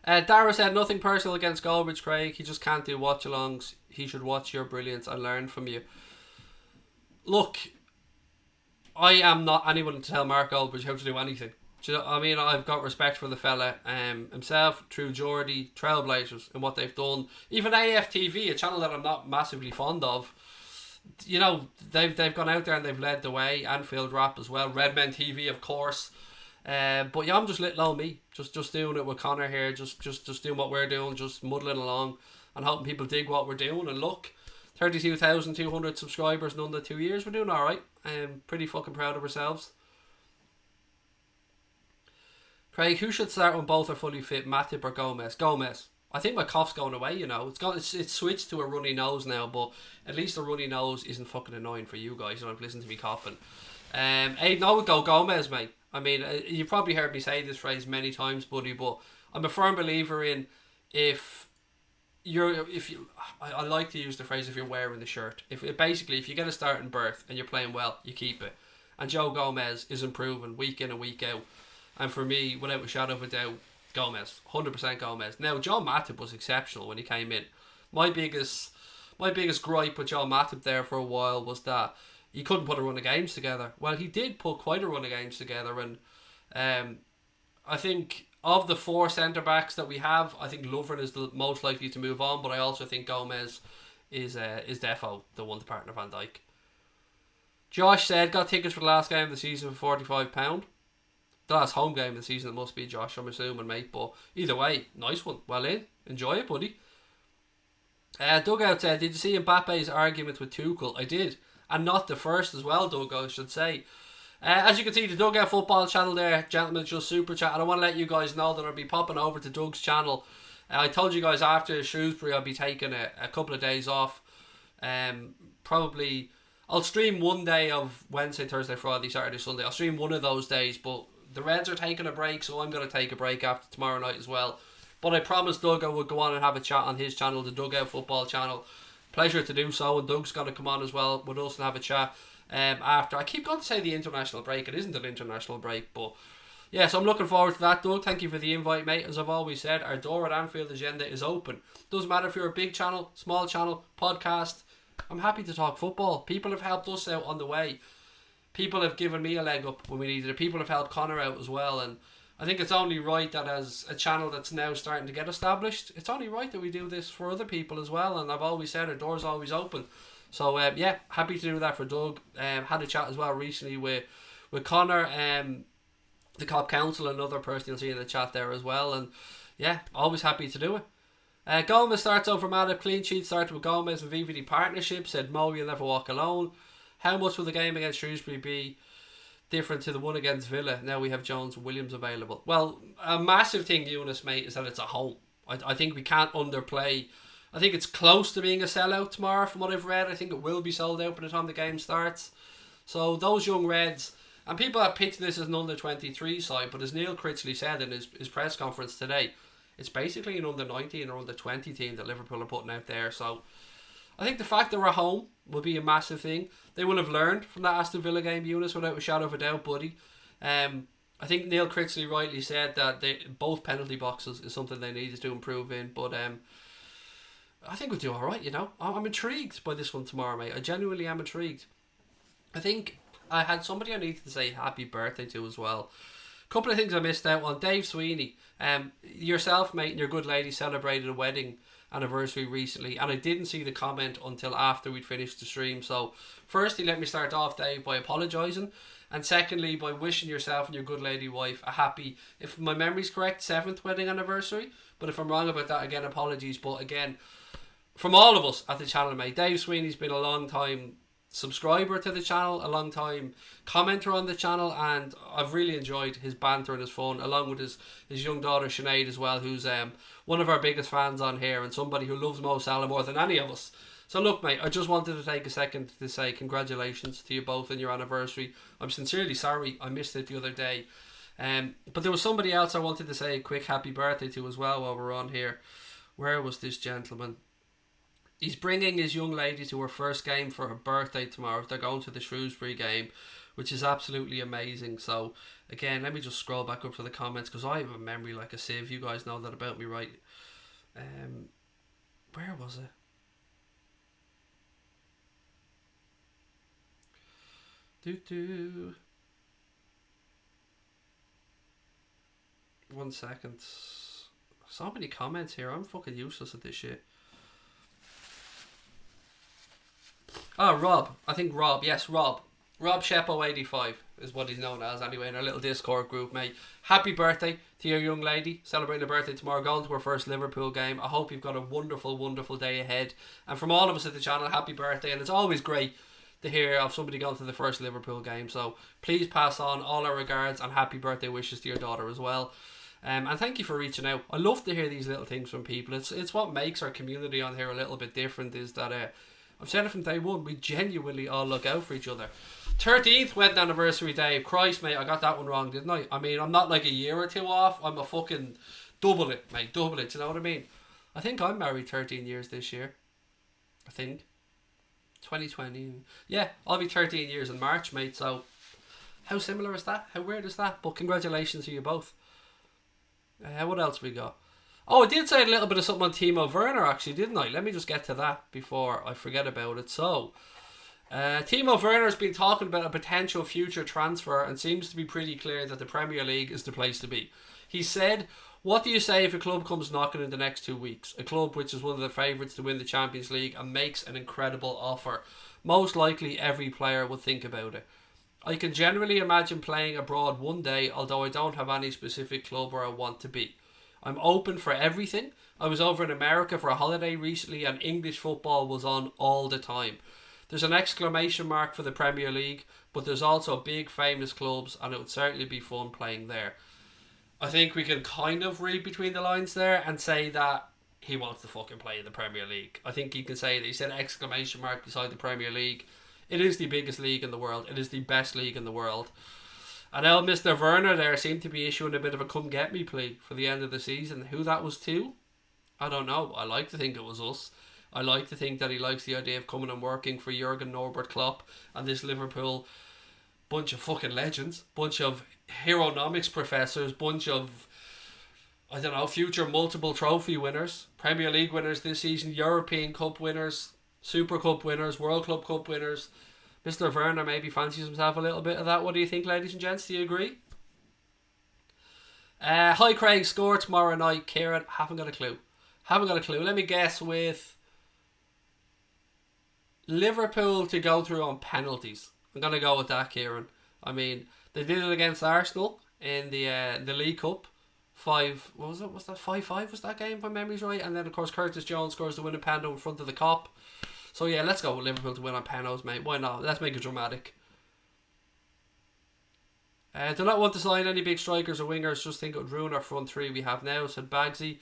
Dara said, nothing personal against Goldbridge, Craig. He just can't do watch-alongs. He should watch your brilliance and learn from you. Look, I am not anyone to tell Mark Goldbridge how to do anything. Do you know, I mean, I've got respect for the fella himself, True Geordie, Trailblazers, and what they've done. Even AFTV, a channel that I'm not massively fond of, you know, they've gone out there and they've led the way. Anfield Rap as well, Redmen TV, of course. But yeah, I'm just little old me, just doing it with Connor here, just doing what we're doing, just muddling along and hoping people dig what we're doing. And look, 32,200 subscribers in under 2 years. We're doing alright. I'm pretty fucking proud of ourselves. Craig, who should start when both are fully fit, Matip or Gomez? Gomez. I think my cough's going away, you know. It's switched to a runny nose now, but at least a runny nose isn't fucking annoying for you guys. You don't have to listen to me coughing. Aiden, I would go Gomez, mate. I mean, you've probably heard me say this phrase many times, buddy, but I'm a firm believer in I like to use the phrase if you're wearing the shirt. If you get a starting berth and you're playing well, you keep it. And Joe Gomez is improving week in and week out. And for me, without a shadow of a doubt, Gomez, 100% Gomez. Now, John Matip was exceptional when he came in. My biggest gripe with John Matip there for a while was that he couldn't put a run of games together. Well, he did put quite a run of games together, and I think of the four centre backs that we have, I think Lovren is the most likely to move on, but I also think Gomez is defo the one to partner Van Dijk. Josh said got tickets for the last game of the season for £45. The last home game of the season, it must be, Josh, I'm assuming, mate. But either way, nice one. Well in. Enjoy it, buddy. Dugout said, did you see Mbappe's argument with Tuchel? I did. And not the first as well, Doug, I should say. As you can see, the Dugout Football channel there, gentlemen, just super chat. And I want to let you guys know that I'll be popping over to Doug's channel. I told you guys after Shrewsbury I'll be taking a couple of days off. Probably I'll stream one day of Wednesday, Thursday, Friday, Saturday, Sunday. I'll stream one of those days, but the Reds are taking a break, so I'm going to take a break after tomorrow night as well. But I promised Doug I would go on and have a chat on his channel, the Dugout Football channel. Pleasure to do so, and Doug's going to come on as well with us and have a chat. After I keep going to say the international break, it isn't an international break, but yeah, so I'm looking forward to that. Doug, thank you for the invite, mate. As I've always said, our door at Anfield Agenda is open. Doesn't matter if you're a big channel, small channel, podcast. I'm happy to talk football. People have helped us out on the way. People have given me a leg up when we needed it. People have helped Connor out as well, and I think it's only right that as a channel that's now starting to get established, it's only right that we do this for other people as well. And I've always said our door's always open. So yeah, happy to do that for Doug. Had a chat as well recently with Connor, the Cop Council, another person you'll see in the chat there as well. And yeah, always happy to do it. Gomez starts over Madip. Clean sheet started with Gomez and VVD partnership. Said Mo, you'll never walk alone. How much will the game against Shrewsbury be different to the one against Villa? Now we have Jones and Williams available. Well, a massive thing, Eunice, mate, is that it's at home. I think we can't underplay. I think it's close to being a sellout tomorrow from what I've read. I think it will be sold out by the time the game starts. So those young Reds, and people have pitched this as an under-23 side, but as Neil Critchley said in his press conference today, it's basically an under-19 or under-20 team that Liverpool are putting out there. So I think the fact that we're at home will be a massive thing. They will have learned from that Aston Villa game, Eunice, without a shadow of a doubt, buddy. I think Neil Critchley rightly said that both penalty boxes is something they needed to improve in, but I think we'll do alright, you know. I'm intrigued by this one tomorrow, mate. I genuinely am intrigued. I think I had somebody I needed to say happy birthday to as well. A couple of things I missed out on. Dave Sweeney, yourself, mate, and your good lady celebrated a wedding anniversary recently, and I didn't see the comment until after we'd finished the stream. So firstly, let me start off, Dave, by apologising, and secondly by wishing yourself and your good lady wife a happy, if my memory's correct, 7th wedding anniversary. But if I'm wrong about that, again, apologies. But again, from all of us at the channel, mate, Dave Sweeney's been a long time subscriber to the channel, a long time commenter on the channel, and I've really enjoyed his banter and his fun, along with his young daughter Sinead as well, who's one of our biggest fans on here and somebody who loves Mo Salah more than any of us. So look, mate, I just wanted to take a second to say congratulations to you both on your anniversary. I'm sincerely sorry I missed it the other day, but there was somebody else I wanted to say a quick happy birthday to as well while we're on here. Where was this gentleman? He's bringing his young lady to her first game for her birthday tomorrow. They're going to the Shrewsbury game, which is absolutely amazing. So, again, let me just scroll back up to the comments, because I have a memory like a sieve. You guys know that about me, right? Where was it? One second. So many comments here. I'm fucking useless at this shit. Oh, Rob. I think Rob. Yes, Rob. Rob Sheppo85 is what he's known as anyway in our little Discord group, mate. Happy birthday to your young lady. Celebrating her birthday tomorrow. Going to her first Liverpool game. I hope you've got a wonderful, wonderful day ahead. And from all of us at the channel, happy birthday. And it's always great to hear of somebody going to the first Liverpool game. So please pass on all our regards and happy birthday wishes to your daughter as well. And thank you for reaching out. I love to hear these little things from people. It's what makes our community on here a little bit different, is that I've said it from day one, we genuinely all look out for each other. 13th wedding anniversary, Dave. Christ, mate, I got that one wrong, didn't I? I mean, I'm not like a year or two off. I'm a fucking double it, mate. Double it, you know what I mean? I think I'm married 13 years this year. I think. 2020. Yeah, I'll be 13 years in March, mate. So, how similar is that? How weird is that? But congratulations to you both. What else we got? Oh, I did say a little bit of something on Timo Werner, actually, didn't I? Let me just get to that before I forget about it. So, Timo Werner has been talking about a potential future transfer and seems to be pretty clear that the Premier League is the place to be. He said, what do you say if a club comes knocking in the next 2 weeks? A club which is one of the favourites to win the Champions League and makes an incredible offer. Most likely every player would think about it. I can generally imagine playing abroad one day, although I don't have any specific club where I want to be. I'm open for everything. I was over in America for a holiday recently and English football was on all the time. There's an exclamation mark for the Premier League, but there's also big famous clubs, and it would certainly be fun playing there. I think we can kind of read between the lines there and say that he wants to fucking play in the Premier League. I think you can say that he said exclamation mark beside the Premier League. It is the biggest league in the world. It is the best league in the world. And Mr. Werner there seemed to be issuing a bit of a come get me plea for the end of the season. Who that was to, I don't know. I like to think it was us. I like to think that he likes the idea of coming and working for Jurgen Norbert Klopp and this Liverpool bunch of fucking legends, bunch of heronomics professors, bunch of, I don't know, future multiple trophy winners, Premier League winners this season, European Cup winners, Super Cup winners, World Club Cup winners. Mr. Werner maybe fancies himself a little bit of that. What do you think, ladies and gents? Do you agree? Hi Craig, score tomorrow night. Kieran, haven't got a clue. Let me guess with Liverpool to go through on penalties. I'm going to go with that, Kieran. I mean, they did it against Arsenal in the League Cup. 5, what was it? Was that 5-5 was that game, if my memory's right? And then, of course, Curtis Jones scores the winning penalty in front of the Kop. So, yeah, let's go with Liverpool to win on penalties, mate. Why not? Let's make it dramatic. Do not want to sign any big strikers or wingers. Just think it would ruin our front three we have now, said Bagsy.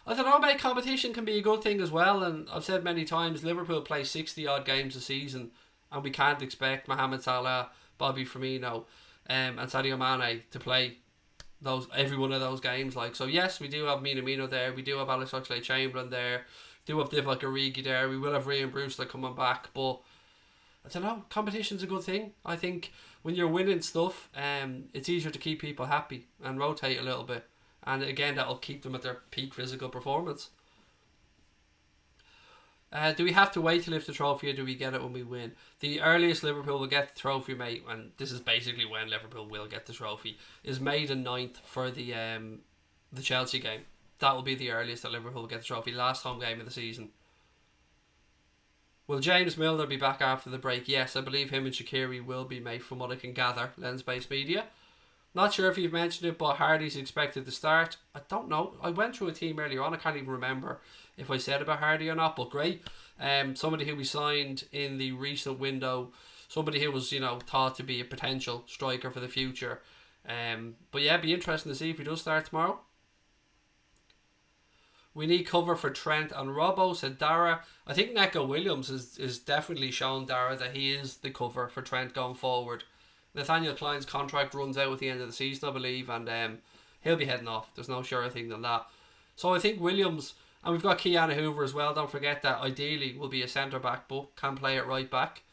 I don't know, mate. Competition can be a good thing as well. And I've said many times, Liverpool play 60-odd games a season. And we can't expect Mohamed Salah, Bobby Firmino and Sadio Mane to play every one of those games. So yes, we do have Minamino there. We do have Alex Oxlade-Chamberlain there. We do have Divock Origi there. We will have Ryan Brewster coming back. But I don't know. Competition's a good thing. I think when you're winning stuff, it's easier to keep people happy and rotate a little bit. And again, that'll keep them at their peak physical performance. Do we have to wait to lift the trophy, or do we get it when we win? The earliest Liverpool will get the trophy, mate, and this is basically when Liverpool will get the trophy, is May the 9th for the Chelsea game. That will be the earliest that Liverpool will get the trophy. Last home game of the season. Will James Milner be back after the break? Yes, I believe him and Shaqiri will be, mate, from what I can gather. Lens-based media. Not sure if you've mentioned it, but Hardy's expected to start. I don't know. I went through a team earlier on. I can't even remember if I said about Hardy or not, but great. Somebody who we signed in the recent window. Somebody who was, thought to be a potential striker for the future. But yeah, it'd be interesting to see if he does start tomorrow. We need cover for Trent and Robbo, said Dara. I think Neco Williams is definitely shown, Dara, that he is the cover for Trent going forward. Nathaniel Klein's contract runs out at the end of the season, I believe, and he'll be heading off. There's no surer thing than that. So I think Williams, and we've got Keanu Hoover as well, don't forget that ideally will be a centre-back, but can play at right-back.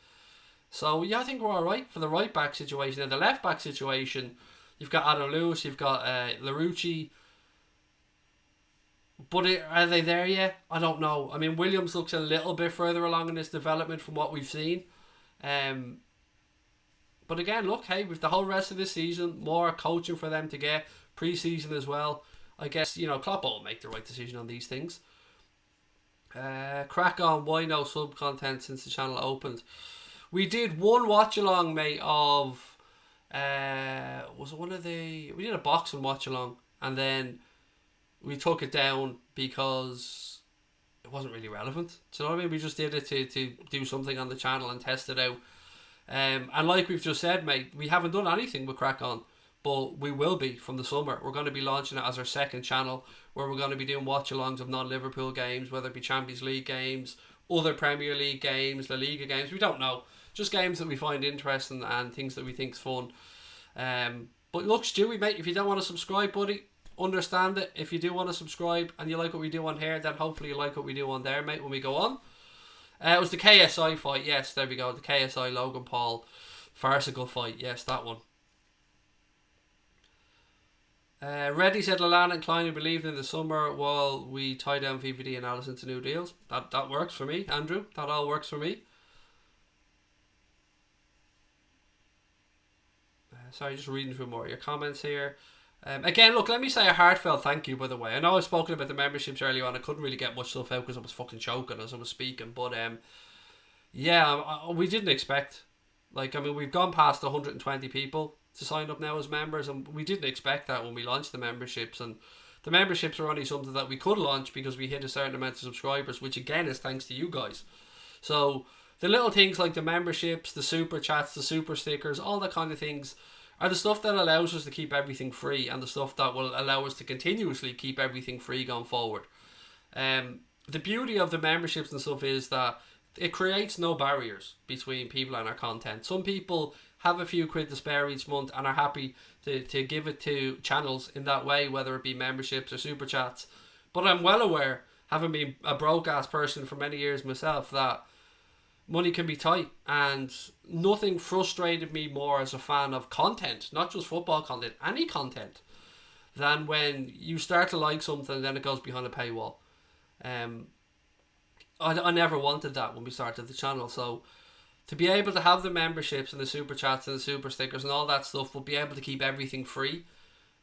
So yeah, I think we're alright for the right-back situation. In the left-back situation, you've got Adam Lewis, you've got Larouci, but are they there yet? I don't know. I mean, Williams looks a little bit further along in his development from what we've seen. But again, look, hey, with the whole rest of this season, more coaching for them to get, pre-season as well. I guess, Klopp will make the right decision on these things. Crack on, why no sub-content since the channel opened? We did one watch-along, mate, of... was it one of the... We did a boxing watch-along, and then we took it down because it wasn't really relevant. Do you know what I mean? We just did it to do something on the channel and test it out. And like we've just said, mate, we haven't done anything with Crack On, but we will be from the summer. We're going to be launching it as our second channel, where we're going to be doing watch-alongs of non-Liverpool games, whether it be Champions League games, other Premier League games, La Liga games. We don't know. Just games that we find interesting and things that we think's fun. But look, Stewie, mate, if you don't want to subscribe, buddy, understand it. If you do want to subscribe and you like what we do on here, then hopefully you like what we do on there, mate, when we go on. It was the KSI fight, yes, there we go. The KSI Logan Paul farcical fight, yes, that one. Reddy said Lallana and Klein believed in the summer while we tie down VVD and Allison to new deals. That works for me, Andrew. That all works for me. Sorry, just reading through more of your comments here. Again, look, let me say a heartfelt thank you, by the way. I know I've spoken about the memberships earlier on. I couldn't really get much stuff out because I was fucking choking as I was speaking. But, we didn't expect. We've gone past 120 people to sign up now as members, and we didn't expect that when we launched the memberships. And the memberships are only something that we could launch because we hit a certain amount of subscribers, which again is thanks to you guys. So the little things like the memberships, the super chats, the super stickers, all that kind of things are the stuff that allows us to keep everything free, and the stuff that will allow us to continuously keep everything free going forward. The beauty of the memberships and stuff is that it creates no barriers between people and our content. Some people have a few quid to spare each month and are happy to give it to channels in that way, whether it be memberships or super chats. But I'm well aware, having been a broke ass person for many years myself, that money can be tight, and nothing frustrated me more as a fan of content, not just football content, any content, than when you start to like something and then it goes behind a paywall. I never wanted that when we started the channel, so to be able to have the memberships and the super chats and the super stickers and all that stuff, but be able to keep everything free,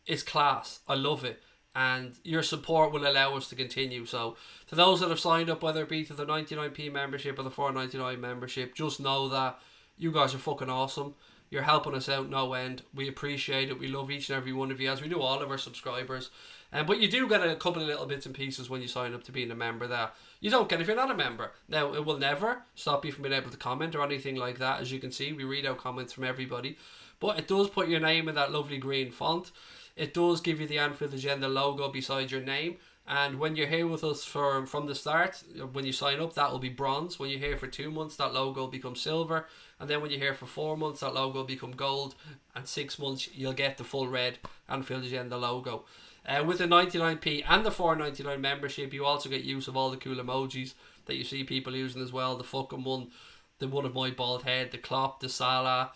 is class. I love it, and your support will allow us to continue. So to those that have signed up, whether it be to the 99p membership or the 4.99 membership, just know that you guys are fucking awesome. You're helping us out no end. We appreciate it. We love each and every one of you, as we do all of our subscribers. But you do get a couple of little bits and pieces when you sign up to being a member that you don't get if you're not a member. Now, it will never stop you from being able to comment or anything like that. As you can see, we read out comments from everybody. But it does put your name in that lovely green font. It does give you the Anfield Agenda logo beside your name. And when you're here with us from the start, when you sign up, that will be bronze. When you're here for 2 months, that logo will become silver. And then when you're here for 4 months, that logo will become gold. And 6 months, you'll get the full red Anfield Agenda logo. With the 99p and the 4.99 membership, you also get use of all the cool emojis that you see people using as well. The fucking one, the one of my bald head, the Klopp, the Salah,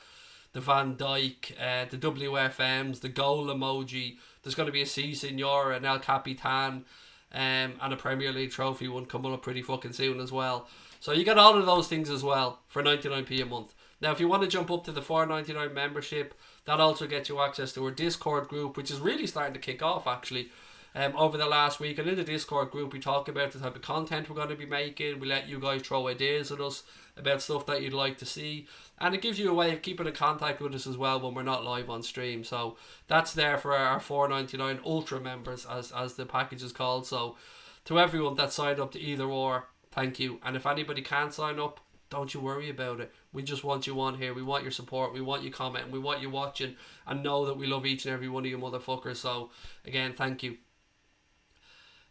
the Van Dijk, the WFMs, the goal emoji. There's going to be a C Signora, an El Capitan, and a Premier League trophy one coming up pretty fucking soon as well. So you get all of those things as well for 99p a month. Now, if you want to jump up to the 4.99 membership, that also gets you access to our Discord group, which is really starting to kick off actually over the last week. And in the Discord group, we talk about the type of content we're going to be making. We let you guys throw ideas at us about stuff that you'd like to see. And it gives you a way of keeping in contact with us as well when we're not live on stream. So that's there for our 4.99 Ultra members, as the package is called. So to everyone that signed up to either or, thank you. And if anybody can't sign up, don't you worry about it. We just want you on here. We want your support. We want you commenting. We want you watching. And know that we love each and every one of you motherfuckers. So, again, thank you.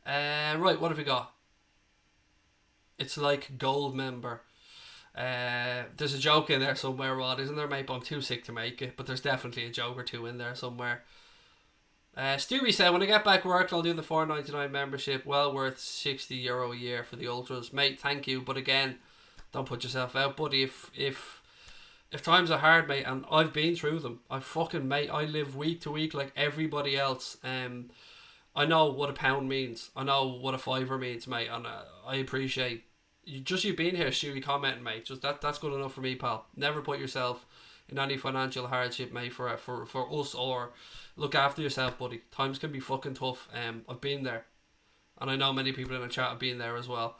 Right, what have we got? It's like gold member. There's a joke in there somewhere, Rod, isn't there, mate? But I'm too sick to make it. But there's definitely a joke or two in there somewhere. Stewie said, when I get back work, I'll do the 4.99 membership. Well worth €60 a year for the Ultras. Mate, thank you. But again, don't put yourself out, buddy. If times are hard, mate, and I've been through them, I live week to week like everybody else. I know what a pound means. I know what a fiver means, mate, and I appreciate you being here, Stewie, commenting, mate. Just that's good enough for me, pal. Never put yourself in any financial hardship, mate, for us, or look after yourself, buddy. Times can be fucking tough. I've been there, and I know many people in the chat have been there as well.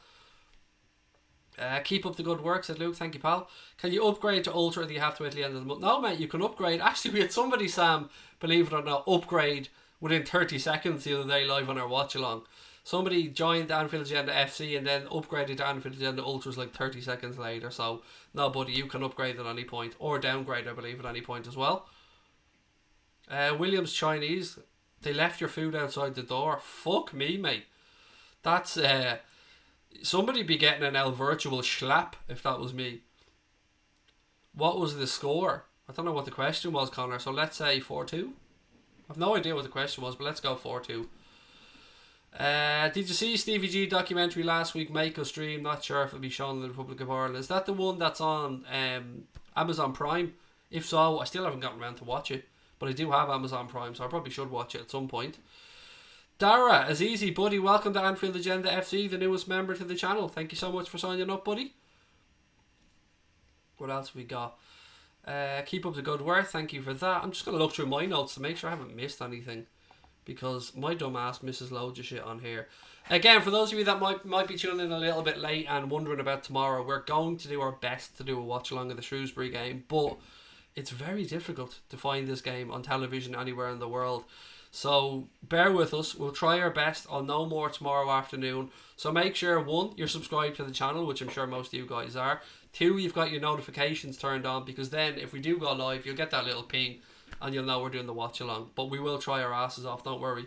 Keep up the good work, said Luke. Thank you, pal. Can you upgrade to Ultra, or do you have to wait till the end of the month? No, mate, you can upgrade. Actually, we had somebody, Sam, believe it or not, upgrade within 30 seconds the other day live on our Watchalong. Somebody joined Anfield Agenda FC and then upgraded to Anfield Agenda Ultras like 30 seconds later. So, no, buddy, you can upgrade at any point. Or downgrade, I believe, at any point as well. Williams Chinese. They left your food outside the door. Fuck me, mate. That's... somebody be getting an El Virtual slap if that was me. What was the score? I don't know what the question was, Connor. So let's say 4-2. I've no idea what the question was, but let's go 4-2. Did you see Stevie G documentary last week, Mako stream? Not sure if it'll be shown in the Republic of Ireland. Is that the one that's on Amazon Prime? If so, I still haven't gotten around to watch it, but I do have Amazon Prime, so I probably should watch it at some point. Dara, Azizi, buddy, welcome to Anfield Agenda FC, the newest member to the channel. Thank you so much for signing up, buddy. What else have we got? Keep up the good work, thank you for that. I'm just going to look through my notes to make sure I haven't missed anything, because my dumb ass misses loads of shit on here. Again, for those of you that might be tuning in a little bit late and wondering about tomorrow, we're going to do our best to do a watch along of the Shrewsbury game, but it's very difficult to find this game on television anywhere in the world. So bear with us, we'll try our best. I'll know more tomorrow afternoon. So make sure, 1, you're subscribed to the channel, which I'm sure most of you guys are. 2, you've got your notifications turned on, because then if we do go live, you'll get that little ping and you'll know we're doing the watch along. But we will try our asses off, don't worry.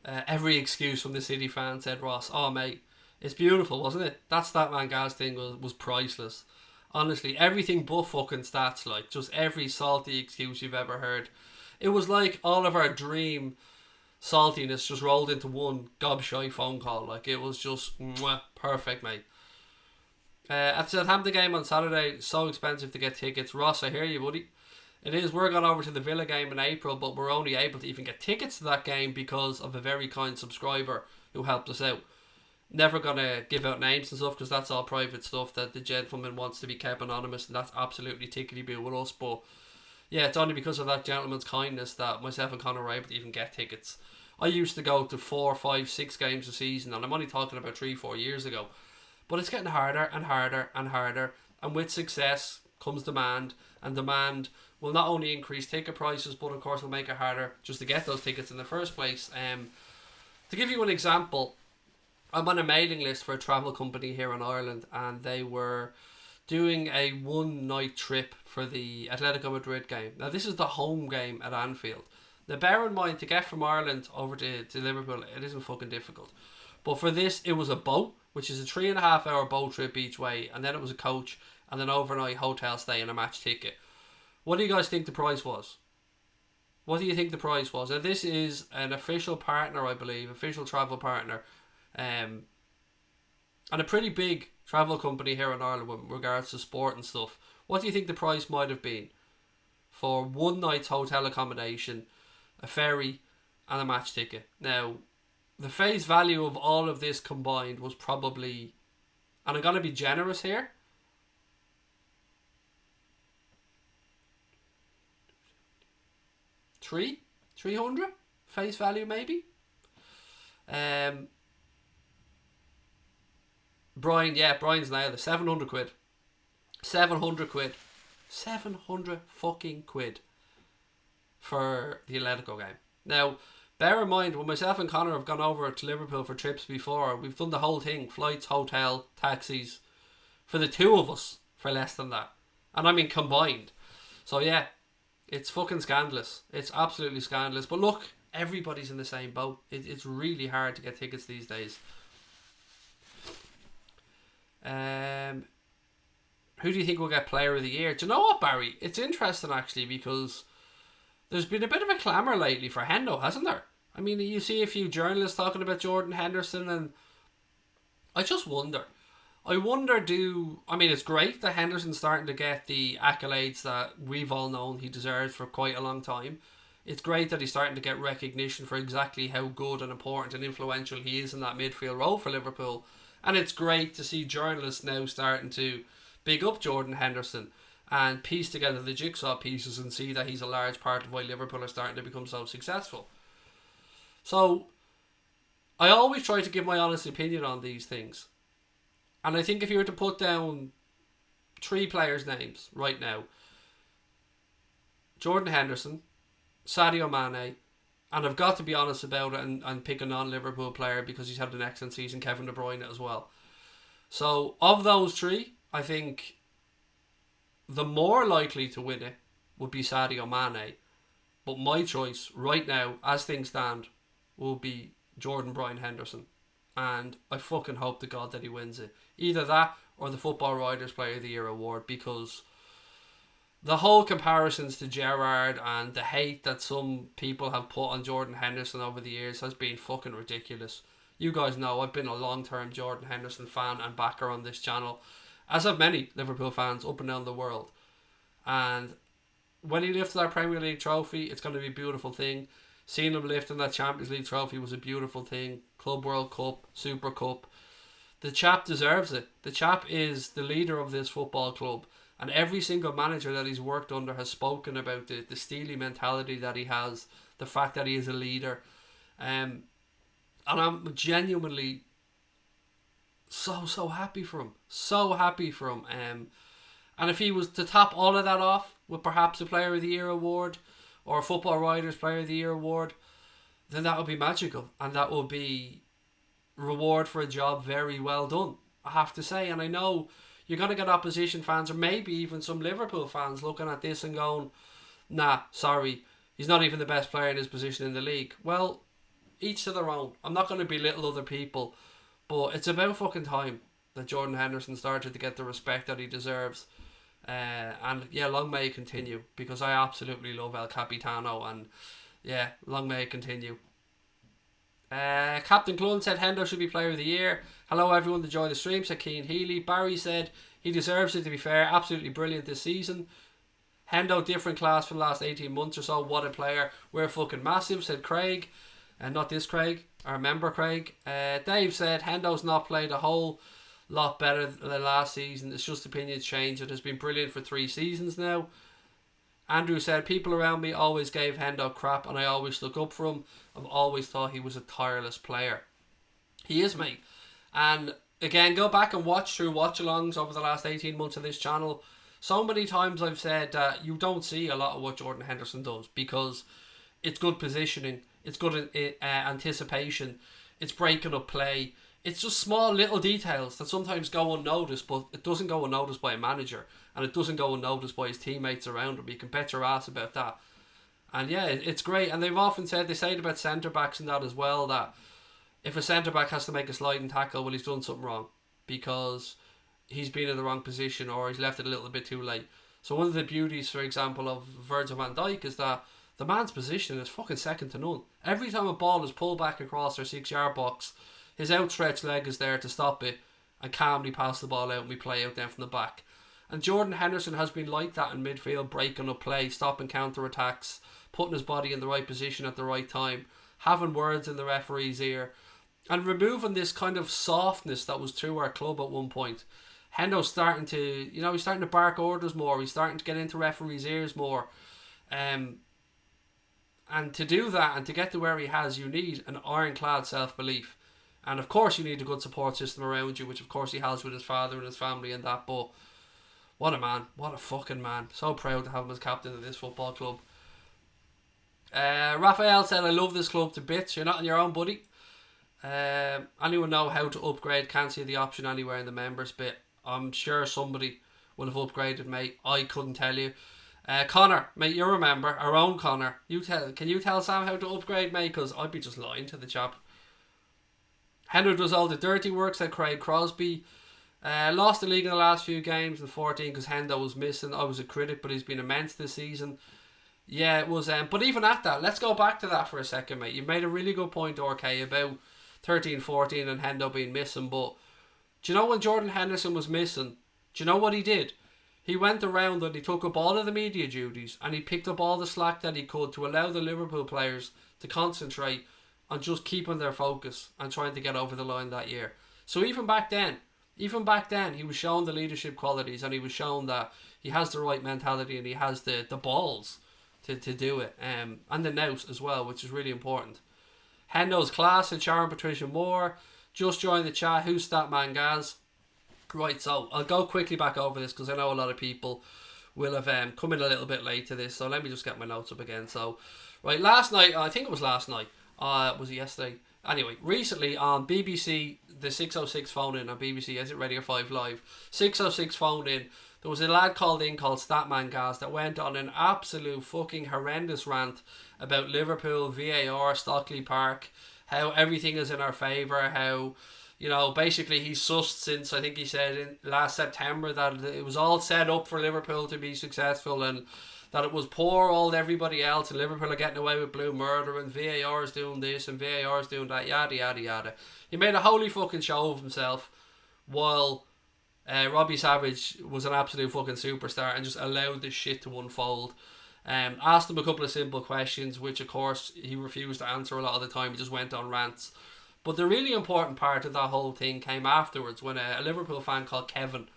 Every excuse from the City fan, said Ross. Oh, mate, it's beautiful, wasn't it? That Statman Gaz thing was priceless. Honestly, everything but fucking stats, like, just every salty excuse you've ever heard. It was like all of our dream saltiness just rolled into one gobshite phone call. Like, it was just perfect, mate. At the Southampton game on Saturday, so expensive to get tickets. Ross, I hear you, buddy. It is. We're going over to the Villa game in April, but we're only able to even get tickets to that game because of a very kind subscriber who helped us out. Never going to give out names and stuff, because that's all private stuff that the gentleman wants to be kept anonymous, and that's absolutely tickety-boo with us. But yeah, it's only because of that gentleman's kindness that myself and Connor were able to even get tickets. I used to go to 4, 5, 6 games a season, and I'm only talking about 3, 4 years ago. But it's getting harder and harder and harder, and with success comes demand, and demand will not only increase ticket prices, but of course will make it harder just to get those tickets in the first place. To give you an example, I'm on a mailing list for a travel company here in Ireland, and they were doing a 1-night trip for the Atletico Madrid game. Now, this is the home game at Anfield. Now, bear in mind, to get from Ireland over to Liverpool, it isn't fucking difficult. But for this, it was a boat, which is a 3.5 hour boat trip each way, and then it was a coach, and an overnight hotel stay and a match ticket. What do you guys think the price was? What do you think the price was? Now, this is an official partner, I believe, official travel partner, and a pretty big travel company here in Ireland with regards to sport and stuff. What do you think the price might have been for 1 night's hotel accommodation, a ferry, and a match ticket? Now, the face value of all of this combined was probably, and I'm going to be generous here, 300 face value maybe. Brian's nailed it. 700 quid. 700 quid. 700 fucking quid for the Atletico game. Now, bear in mind, when myself and Connor have gone over to Liverpool for trips before, we've done the whole thing: flights, hotel, taxis, for the two of us for less than that. And I mean combined. So yeah, it's fucking scandalous. It's absolutely scandalous. But look, everybody's in the same boat. It's really hard to get tickets these days. Who do you think will get Player of the Year? Do you know what, Barry? It's interesting actually, because there's been a bit of a clamour lately for Hendo, hasn't there? I mean, you see a few journalists talking about Jordan Henderson, and I just wonder. I mean, it's great that Henderson's starting to get the accolades that we've all known he deserves for quite a long time. It's great that he's starting to get recognition for exactly how good and important and influential he is in that midfield role for Liverpool. And it's great to see journalists now starting to big up Jordan Henderson and piece together the jigsaw pieces and see that he's a large part of why Liverpool are starting to become so successful. So, I always try to give my honest opinion on these things. And I think if you were to put down 3 players' names right now: Jordan Henderson, Sadio Mane, and I've got to be honest about it and pick a non-Liverpool player because he's had an excellent season, Kevin De Bruyne as well. So, of those 3, I think the more likely to win it would be Sadio Mane. But my choice right now, as things stand, will be Jordan Bryan Henderson. And I fucking hope to God that he wins it. Either that or the Football Writers Player of the Year award, because the whole comparisons to Gerrard and the hate that some people have put on Jordan Henderson over the years has been fucking ridiculous. You guys know I've been a long-term Jordan Henderson fan and backer on this channel, as have many Liverpool fans up and down the world. And when he lifts that Premier League trophy, it's going to be a beautiful thing. Seeing him lifting that Champions League trophy was a beautiful thing. Club World Cup, Super Cup. The chap deserves it. The chap is the leader of this football club. And every single manager that he's worked under has spoken about the steely mentality that he has. The fact that he is a leader. And I'm genuinely so happy for him. So happy for him. And if he was to top all of that off with perhaps a Player of the Year award or a Football Writers Player of the Year award, then that would be magical. And that would be reward for a job very well done. I have to say. And I know you're going to get opposition fans or maybe even some Liverpool fans looking at this and going, nah, sorry, he's not even the best player in his position in the league. Well, each to their own. I'm not going to belittle other people, but it's about fucking time that Jordan Henderson started to get the respect that he deserves. And yeah, long may it continue, because I absolutely love El Capitano, and yeah, long may it continue. Captain Clun said Hendo should be player of the year. Hello everyone, enjoy the stream, said Keane Healy. Barry said he deserves it, to be fair, absolutely brilliant this season. Hendo, different class from the last 18 months or so, what a player. We're fucking massive, said Craig. And not this Craig, our member Craig. Dave said Hendo's not played a whole lot better than last season. It's just opinions change. It has been brilliant for 3 seasons now. Andrew said people around me always gave Hendo crap and I always stuck up for him. I've always thought he was a tireless player. He is, mate. And again, go back and watch through watch-alongs over the last 18 months of this channel. So many times I've said that you don't see a lot of what Jordan Henderson does, because it's good positioning, it's good anticipation, it's breaking up play. It's just small little details that sometimes go unnoticed, but it doesn't go unnoticed by a manager, and it doesn't go unnoticed by his teammates around him. You can bet your ass about that. And yeah, it's great. And they've often said, they say it about centre-backs and that as well, that if a centre-back has to make a sliding tackle, well, he's done something wrong, because he's been in the wrong position or he's left it a little bit too late. So one of the beauties, for example, of Virgil van Dijk is that the man's position is fucking second to none. Every time a ball is pulled back across their 6-yard box, his outstretched leg is there to stop it and calmly pass the ball out, and we play out then from the back. And Jordan Henderson has been like that in midfield, breaking up play, stopping counter-attacks, putting his body in the right position at the right time, having words in the referee's ear, and removing this kind of softness that was through our club at one point. Hendo's starting to, he's starting to bark orders more, he's starting to get into referees' ears more. And to do that and to get to where he has, you need an ironclad self-belief. And of course you need a good support system around you, which of course he has with his father and his family and that. But what a man. What a fucking man. So proud to have him as captain of this football club. Raphael said, I love this club to bits. You're not on your own, buddy. Anyone know how to upgrade? Can't see the option anywhere in the members bit. I'm sure somebody will have upgraded, mate. I couldn't tell you. Connor, mate, you remember, our own Connor. Can you tell Sam how to upgrade, mate? Because I'd be just lying to the chap. Hendo does all the dirty work, said Craig Crosby. Lost the league in the last few games in 14 because Hendo was missing. I was a critic, but he's been immense this season. Yeah, it was. But even at that, let's go back to that for a second, mate. You made a really good point, RK, about 13, 14 and Hendo being missing. But do you know when Jordan Henderson was missing, do you know what he did? He went around and he took up all of the media duties and he picked up all the slack that he could to allow the Liverpool players to concentrate on just keeping their focus and trying to get over the line that year. So even back then, he was shown the leadership qualities and he was shown that he has the right mentality and he has the balls to do it. And the nous as well, which is really important. Hendo's class and Sharon Patricia Moore just joined the chat. Who's that man, Gaz? Right, so I'll go quickly back over this because I know a lot of people will have come in a little bit late to this. So let me just get my notes up again. So, right, last night, I think it was last night. Was it yesterday? Anyway, recently on BBC, the 606 phone in on BBC, is it Radio 5 Live? 606 phone in. There was a lad called Statman Gaz that went on an absolute fucking horrendous rant about Liverpool, VAR, Stockley Park, how everything is in our favour, how, basically he's sussed since, I think he said in last September, that it was all set up for Liverpool to be successful and that it was poor old everybody else and Liverpool are getting away with blue murder and VAR is doing this and VAR is doing that, yada yada yada. He made a holy fucking show of himself while Robbie Savage was an absolute fucking superstar and just allowed this shit to unfold. Asked him a couple of simple questions, which of course he refused to answer a lot of the time. He just went on rants. But the really important part of that whole thing came afterwards when a Liverpool fan called Kevin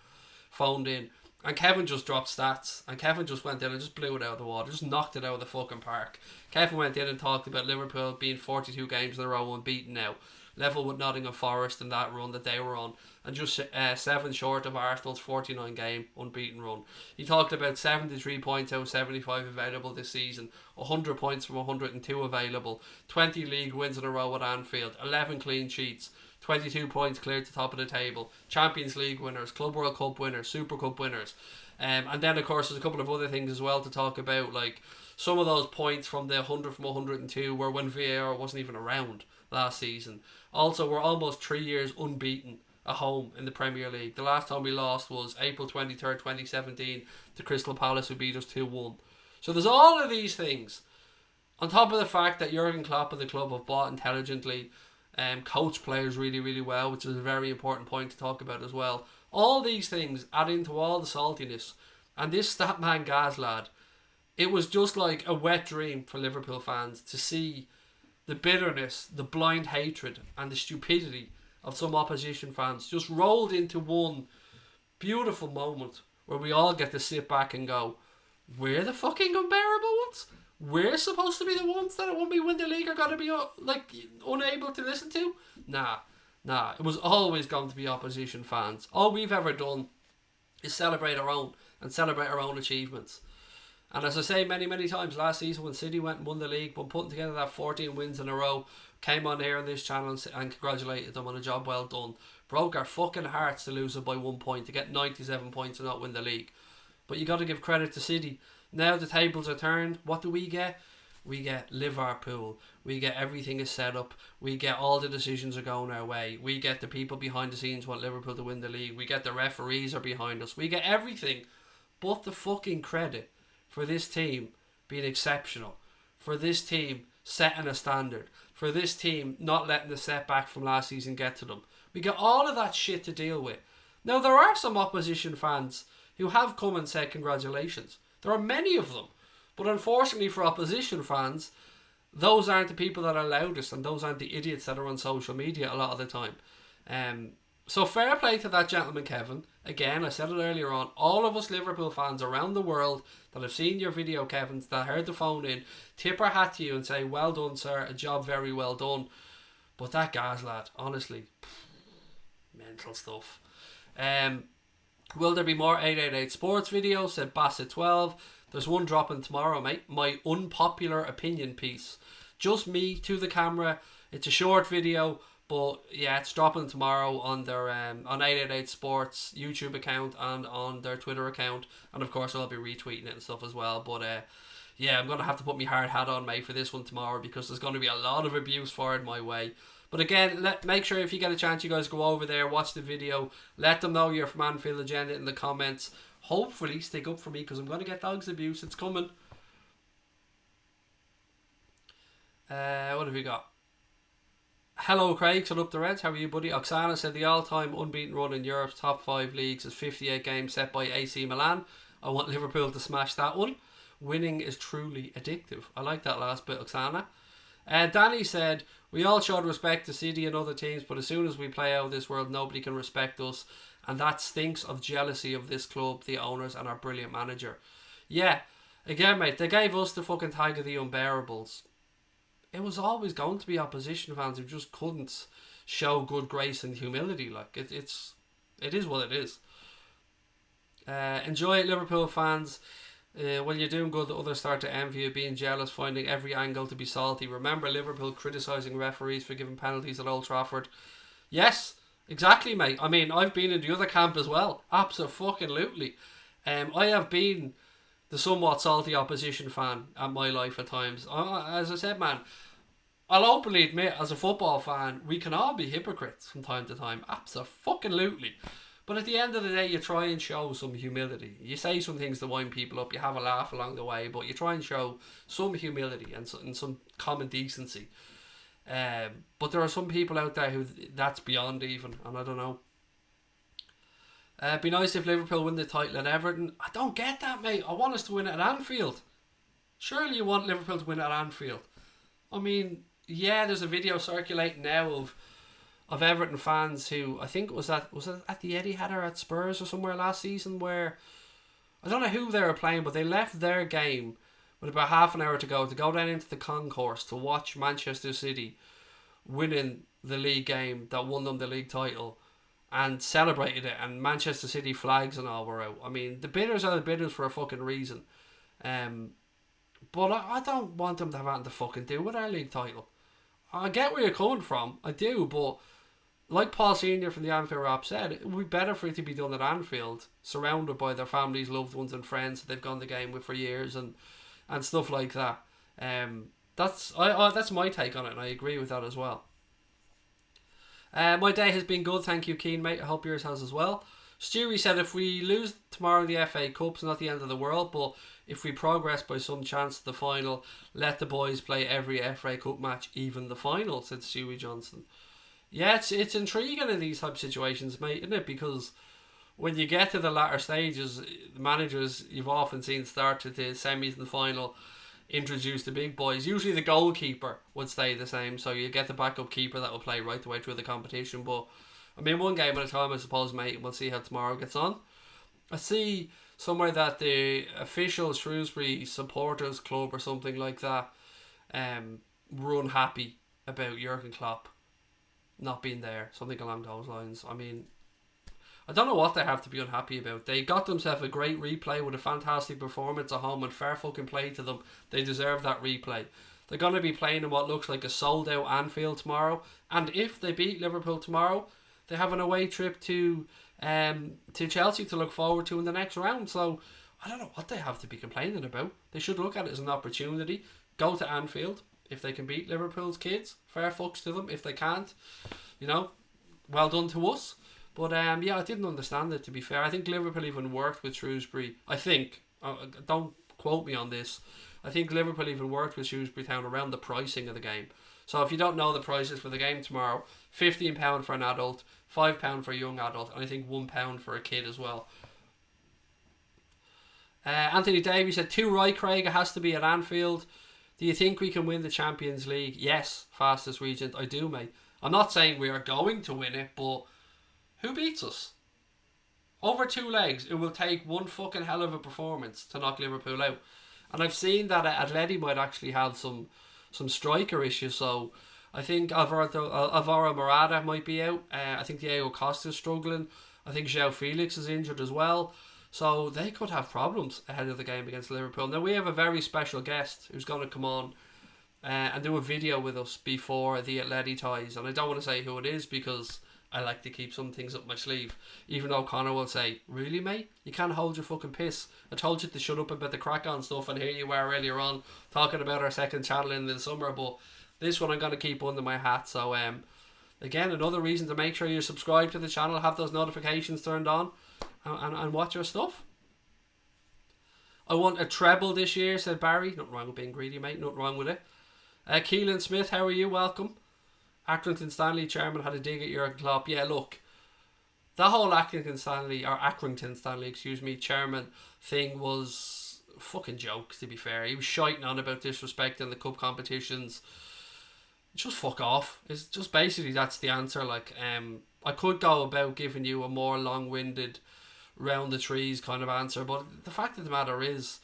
phoned in. And Kevin just dropped stats. And Kevin just went in and just blew it out of the water. Just knocked it out of the fucking park. Kevin went in and talked about Liverpool being 42 games in a row unbeaten now. Level with Nottingham Forest in that run that they were on. And just 7 short of Arsenal's 49 game unbeaten run. He talked about 73 points out of 75 available this season. 100 points from 102 available. 20 league wins in a row at Anfield. 11 clean sheets. 22 points cleared to top of the table. Champions League winners, Club World Cup winners, Super Cup winners. And then, of course, there's a couple of other things as well to talk about, like some of those points from the 100 from 102 were when VAR wasn't even around last season. Also, we're almost 3 years unbeaten at home in the Premier League. The last time we lost was April 23rd, 2017 to Crystal Palace, who beat us 2-1. So there's all of these things. On top of the fact that Jurgen Klopp and the club have bought intelligently, coach players really, really well, which is a very important point to talk about as well. All these things add into all the saltiness. And this Statman Gaz lad, it was just like a wet dream for Liverpool fans to see the bitterness, the blind hatred and the stupidity of some opposition fans just rolled into one beautiful moment where we all get to sit back and go, we're the fucking unbearable ones? We're supposed to be the ones that when we win the league are going to be unable to listen to? Nah. It was always going to be opposition fans. All we've ever done is celebrate our own and celebrate our own achievements. And as I say many, many times, last season when City went and won the league, when putting together that 14 wins in a row, came on here on this channel and congratulated them on a job well done. Broke our fucking hearts to lose it by 1 point, to get 97 points and not win the league. But you got to give credit to City. Now the tables are turned. What do we get? We get Liverpool. We get everything is set up. We get all the decisions are going our way. We get the people behind the scenes want Liverpool to win the league. We get the referees are behind us. We get everything but the fucking credit for this team being exceptional. For this team setting a standard. For this team not letting the setback from last season get to them. We get all of that shit to deal with. Now there are some opposition fans who have come and said congratulations. There are many of them. But unfortunately for opposition fans, those aren't the people that are loudest and those aren't the idiots that are on social media a lot of the time. So fair play to that gentleman, Kevin. Again, I said it earlier on, all of us Liverpool fans around the world that have seen your video, Kevin, that heard the phone in, tip our hat to you and say, well done, sir, a job very well done. But that Gaz lad, honestly, mental stuff. Will there be more 888 Sports videos? Said Bassett12. There's one dropping tomorrow, mate. My unpopular opinion piece. Just me to the camera. It's a short video, but yeah, it's dropping tomorrow on their on 888 Sports YouTube account and on their Twitter account. And of course, I'll be retweeting it and stuff as well. But yeah, I'm going to have to put my hard hat on, mate, for this one tomorrow because there's going to be a lot of abuse fired my way. But again, make sure if you get a chance, you guys go over there, watch the video, let them know you're from Anfield Agenda in the comments. Hopefully stick up for me because I'm going to get dogs abuse. It's coming. What have we got? Hello Craig, set up the Reds. How are you, buddy? Oksana said the all-time unbeaten run in Europe's top 5 leagues is 58 games set by AC Milan. I want Liverpool to smash that one. Winning is truly addictive. I like that last bit, Oksana. Danny said, we all showed respect to City and other teams, but as soon as we play out of this world, nobody can respect us. And that stinks of jealousy of this club, the owners, and our brilliant manager. Yeah, again, mate, they gave us the fucking tag of the unbearables. It was always going to be opposition fans who just couldn't show good grace and humility. Like, it is what it is. Enjoy it, Liverpool fans. When you're doing good, the others start to envy you, being jealous, finding every angle to be salty. Remember Liverpool criticising referees for giving penalties at Old Trafford. Yes, exactly, mate. I mean, I've been in the other camp as well. Absolutely. I have been the somewhat salty opposition fan at my life at times. As I said, man, I'll openly admit, as a football fan, we can all be hypocrites from time to time. Absolutely. But at the end of the day, you try and show some humility. You say some things to wind people up. You have a laugh along the way, but you try and show some humility and some common decency. But there are some people out there who that's beyond even, and I don't know. It'd be nice if Liverpool win the title at Everton. I don't get that, mate. I want us to win it at Anfield. Surely you want Liverpool to win it at Anfield. I mean, yeah, there's a video circulating now of Everton fans who, I think was it at the Etihad or at Spurs or somewhere last season, where I don't know who they were playing, but they left their game with about half an hour to go down into the concourse to watch Manchester City winning the league game that won them the league title and celebrated it, and Manchester City flags and all were out. I mean, the bidders are the bidders for a fucking reason. But I don't want them to have anything to fucking do with our league title. I get where you're coming from, I do, but like Paul Senior from the Anfield Rap said, it would be better for it to be done at Anfield, surrounded by their families, loved ones, and friends that they've gone the game with for years, and stuff like that. That's my take on it, and I agree with that as well. My day has been good, thank you, Keen, mate. I hope yours has as well. Stewie said if we lose tomorrow in the FA Cup, it's not the end of the world, but if we progress by some chance to the final, let the boys play every FA Cup match, even the final, said Stewie Johnson. Yeah, it's intriguing in these type of situations, mate, isn't it? Because when you get to the latter stages, the managers you've often seen start to the semis and the final introduce the big boys. Usually the goalkeeper would stay the same, so you get the backup keeper that will play right the way through the competition. But I mean, one game at a time, I suppose, mate, and we'll see how tomorrow gets on. I see somewhere that the official Shrewsbury supporters club or something like that were unhappy about Jurgen Klopp not being there, something along those lines. I mean, I don't know what they have to be unhappy about. They got themselves a great replay with a fantastic performance at home and fair fucking play to them. They deserve that replay. They're going to be playing in what looks like a sold out Anfield tomorrow, and if they beat Liverpool tomorrow, they have an away trip to Chelsea to look forward to in the next round. So I don't know what they have to be complaining about. They should look at it as an opportunity. Go to Anfield. If they can beat Liverpool's kids, fair fucks to them. If they can't, well done to us. But yeah, I didn't understand it, to be fair. I think Liverpool even worked with Shrewsbury. I think, don't quote me on this, I think Liverpool even worked with Shrewsbury Town around the pricing of the game. So if you don't know the prices for the game tomorrow, £15 for an adult, £5 for a young adult, and I think £1 for a kid as well. Anthony Davies said, too right, Craig, it has to be at Anfield. Do you think we can win the Champions League? Yes, fastest Regent, I do, mate. I'm not saying we are going to win it, but who beats us? Over 2 legs, it will take one fucking hell of a performance to knock Liverpool out. And I've seen that Atleti might actually have some striker issues, so I think Alvaro Morata might be out. I think Diego Costa's struggling. I think João Felix is injured as well. So they could have problems ahead of the game against Liverpool. Now we have a very special guest who's going to come on and do a video with us before the Atleti ties. And I don't want to say who it is because I like to keep some things up my sleeve. Even though Connor will say, really, mate? You can't hold your fucking piss. I told you to shut up about the crack on stuff, and here you are earlier on talking about our second channel in the summer. But this one I'm going to keep under my hat. So again, another reason to make sure you subscribe to the channel, have those notifications turned on, and watch our stuff. I want a treble this year, said Barry. Nothing wrong with being greedy, mate. Nothing wrong with it. Keelan Smith, how are you? Welcome. Accrington Stanley chairman had a dig at Jurgen Klopp. Yeah, look, that whole Accrington Stanley, chairman thing was a fucking joke, to be fair. He was shiting on about disrespecting the cup competitions. Just fuck off. It's just basically that's the answer. Like, I could go about giving you a more long-winded, round the trees kind of answer, but the fact of the matter is,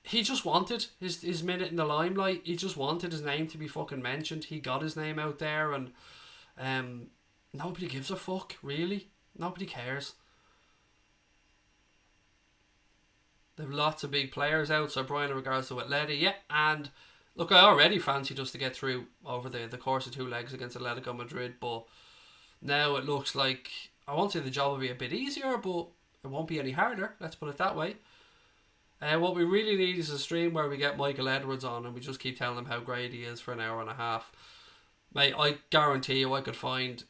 he just wanted his minute in the limelight. He just wanted his name to be fucking mentioned. He got his name out there, and nobody gives a fuck, really. Nobody cares. There have lots of big players out, so Brian in regards to Atleti, yeah, and look, I already fancied us to get through over the course of 2 legs against Atletico Madrid, but now it looks like, I won't say the job will be a bit easier, but it won't be any harder, let's put it that way. What we really need is a stream where we get Michael Edwards on and we just keep telling him how great he is for an hour and a half. Mate, I guarantee you I could find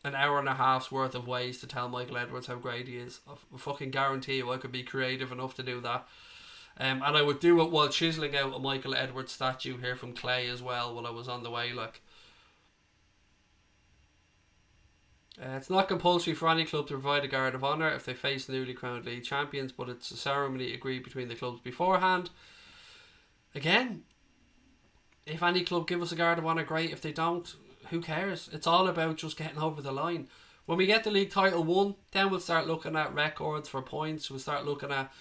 an hour and a half's worth of ways to tell Michael Edwards how great he is. I fucking guarantee you I could be creative enough to do that. And I would do it while chiselling out a Michael Edwards statue here from clay as well while I was on the way, like. It's not compulsory for any club to provide a guard of honour if they face newly crowned league champions, but it's a ceremony agreed between the clubs beforehand. Again, if any club give us a guard of honour, great. If they don't, who cares? It's all about just getting over the line. When we get the league title won, then we'll start looking at records for points. We'll start looking at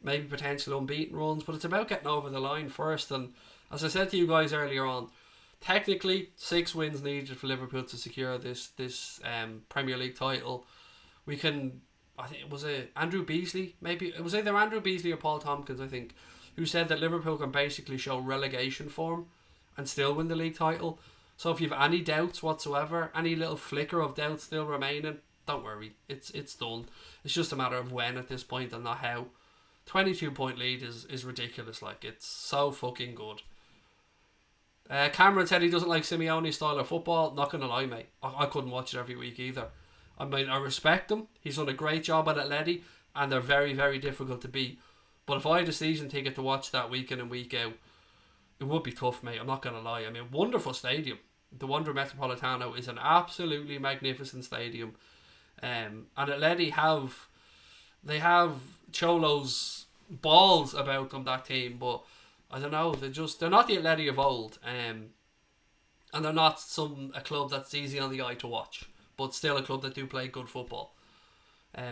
maybe potential unbeaten runs, but it's about getting over the line first. And as I said to you guys earlier on, technically 6 wins needed for Liverpool to secure this Premier League title. We can, I think it was Andrew Beasley, maybe it was either Andrew Beasley or Paul Tompkins, I think, who said that Liverpool can basically show relegation form and still win the league title. So if you have any doubts whatsoever, any little flicker of doubt still remaining, don't worry. It's done. It's just a matter of when at this point and not how. 22-point lead is ridiculous. Like, it's so fucking good. Cameron said he doesn't like Simeone's style of football. Not going to lie, mate. I couldn't watch it every week either. I mean, I respect him. He's done a great job at Atleti, and they're very, very difficult to beat. But if I had a season ticket to watch that week in and week out, it would be tough, mate. I'm not going to lie. I mean, wonderful stadium. The Wanda Metropolitano is an absolutely magnificent stadium. And Atleti have Cholo's balls about them, that team, but I don't know, they're not the Atleti of old, and they're not a club that's easy on the eye to watch, but still a club that do play good football,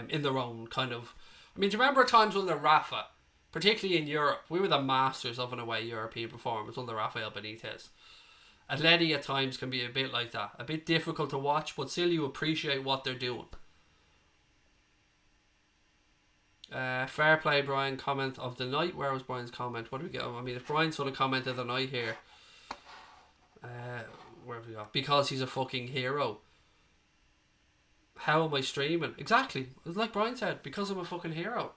in their own kind of. I mean, do you remember times when the Rafa, particularly in Europe, we were the masters of an away European performance under Rafael Benitez. Atleti at times can be a bit like that, a bit difficult to watch, but still you appreciate what they're doing. Fair play, Brian. Comment of the night. Where was Brian's comment? What do we get? I mean, if Brian's sort of comment of the night here, where have we got? Because he's a fucking hero. How am I streaming? Exactly. Like Brian said, because I'm a fucking hero.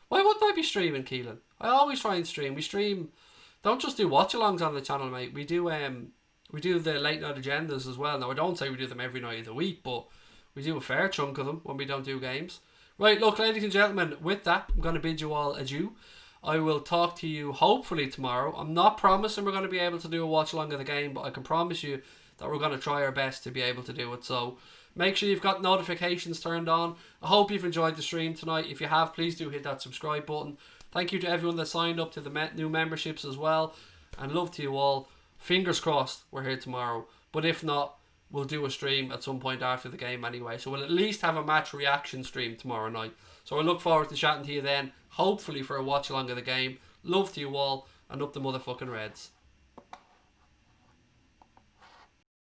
Why wouldn't I be streaming, Kylian? I always try and stream. We stream. Don't just do watch-alongs on the channel, mate. We do the late night agendas as well. Now, I don't say we do them every night of the week, but we do a fair chunk of them when we don't do games. Right, look, ladies and gentlemen, with that, I'm going to bid you all adieu. I will talk to you hopefully tomorrow. I'm not promising we're going to be able to do a watch-along of the game, but I can promise you that we're going to try our best to be able to do it. So make sure you've got notifications turned on. I hope you've enjoyed the stream tonight. If you have, please do hit that subscribe button. Thank you to everyone that signed up to the new memberships as well. And love to you all. Fingers crossed we're here tomorrow. But if not, we'll do a stream at some point after the game anyway. So we'll at least have a match reaction stream tomorrow night. So I look forward to chatting to you then. Hopefully for a watch along of the game. Love to you all. And up the motherfucking Reds.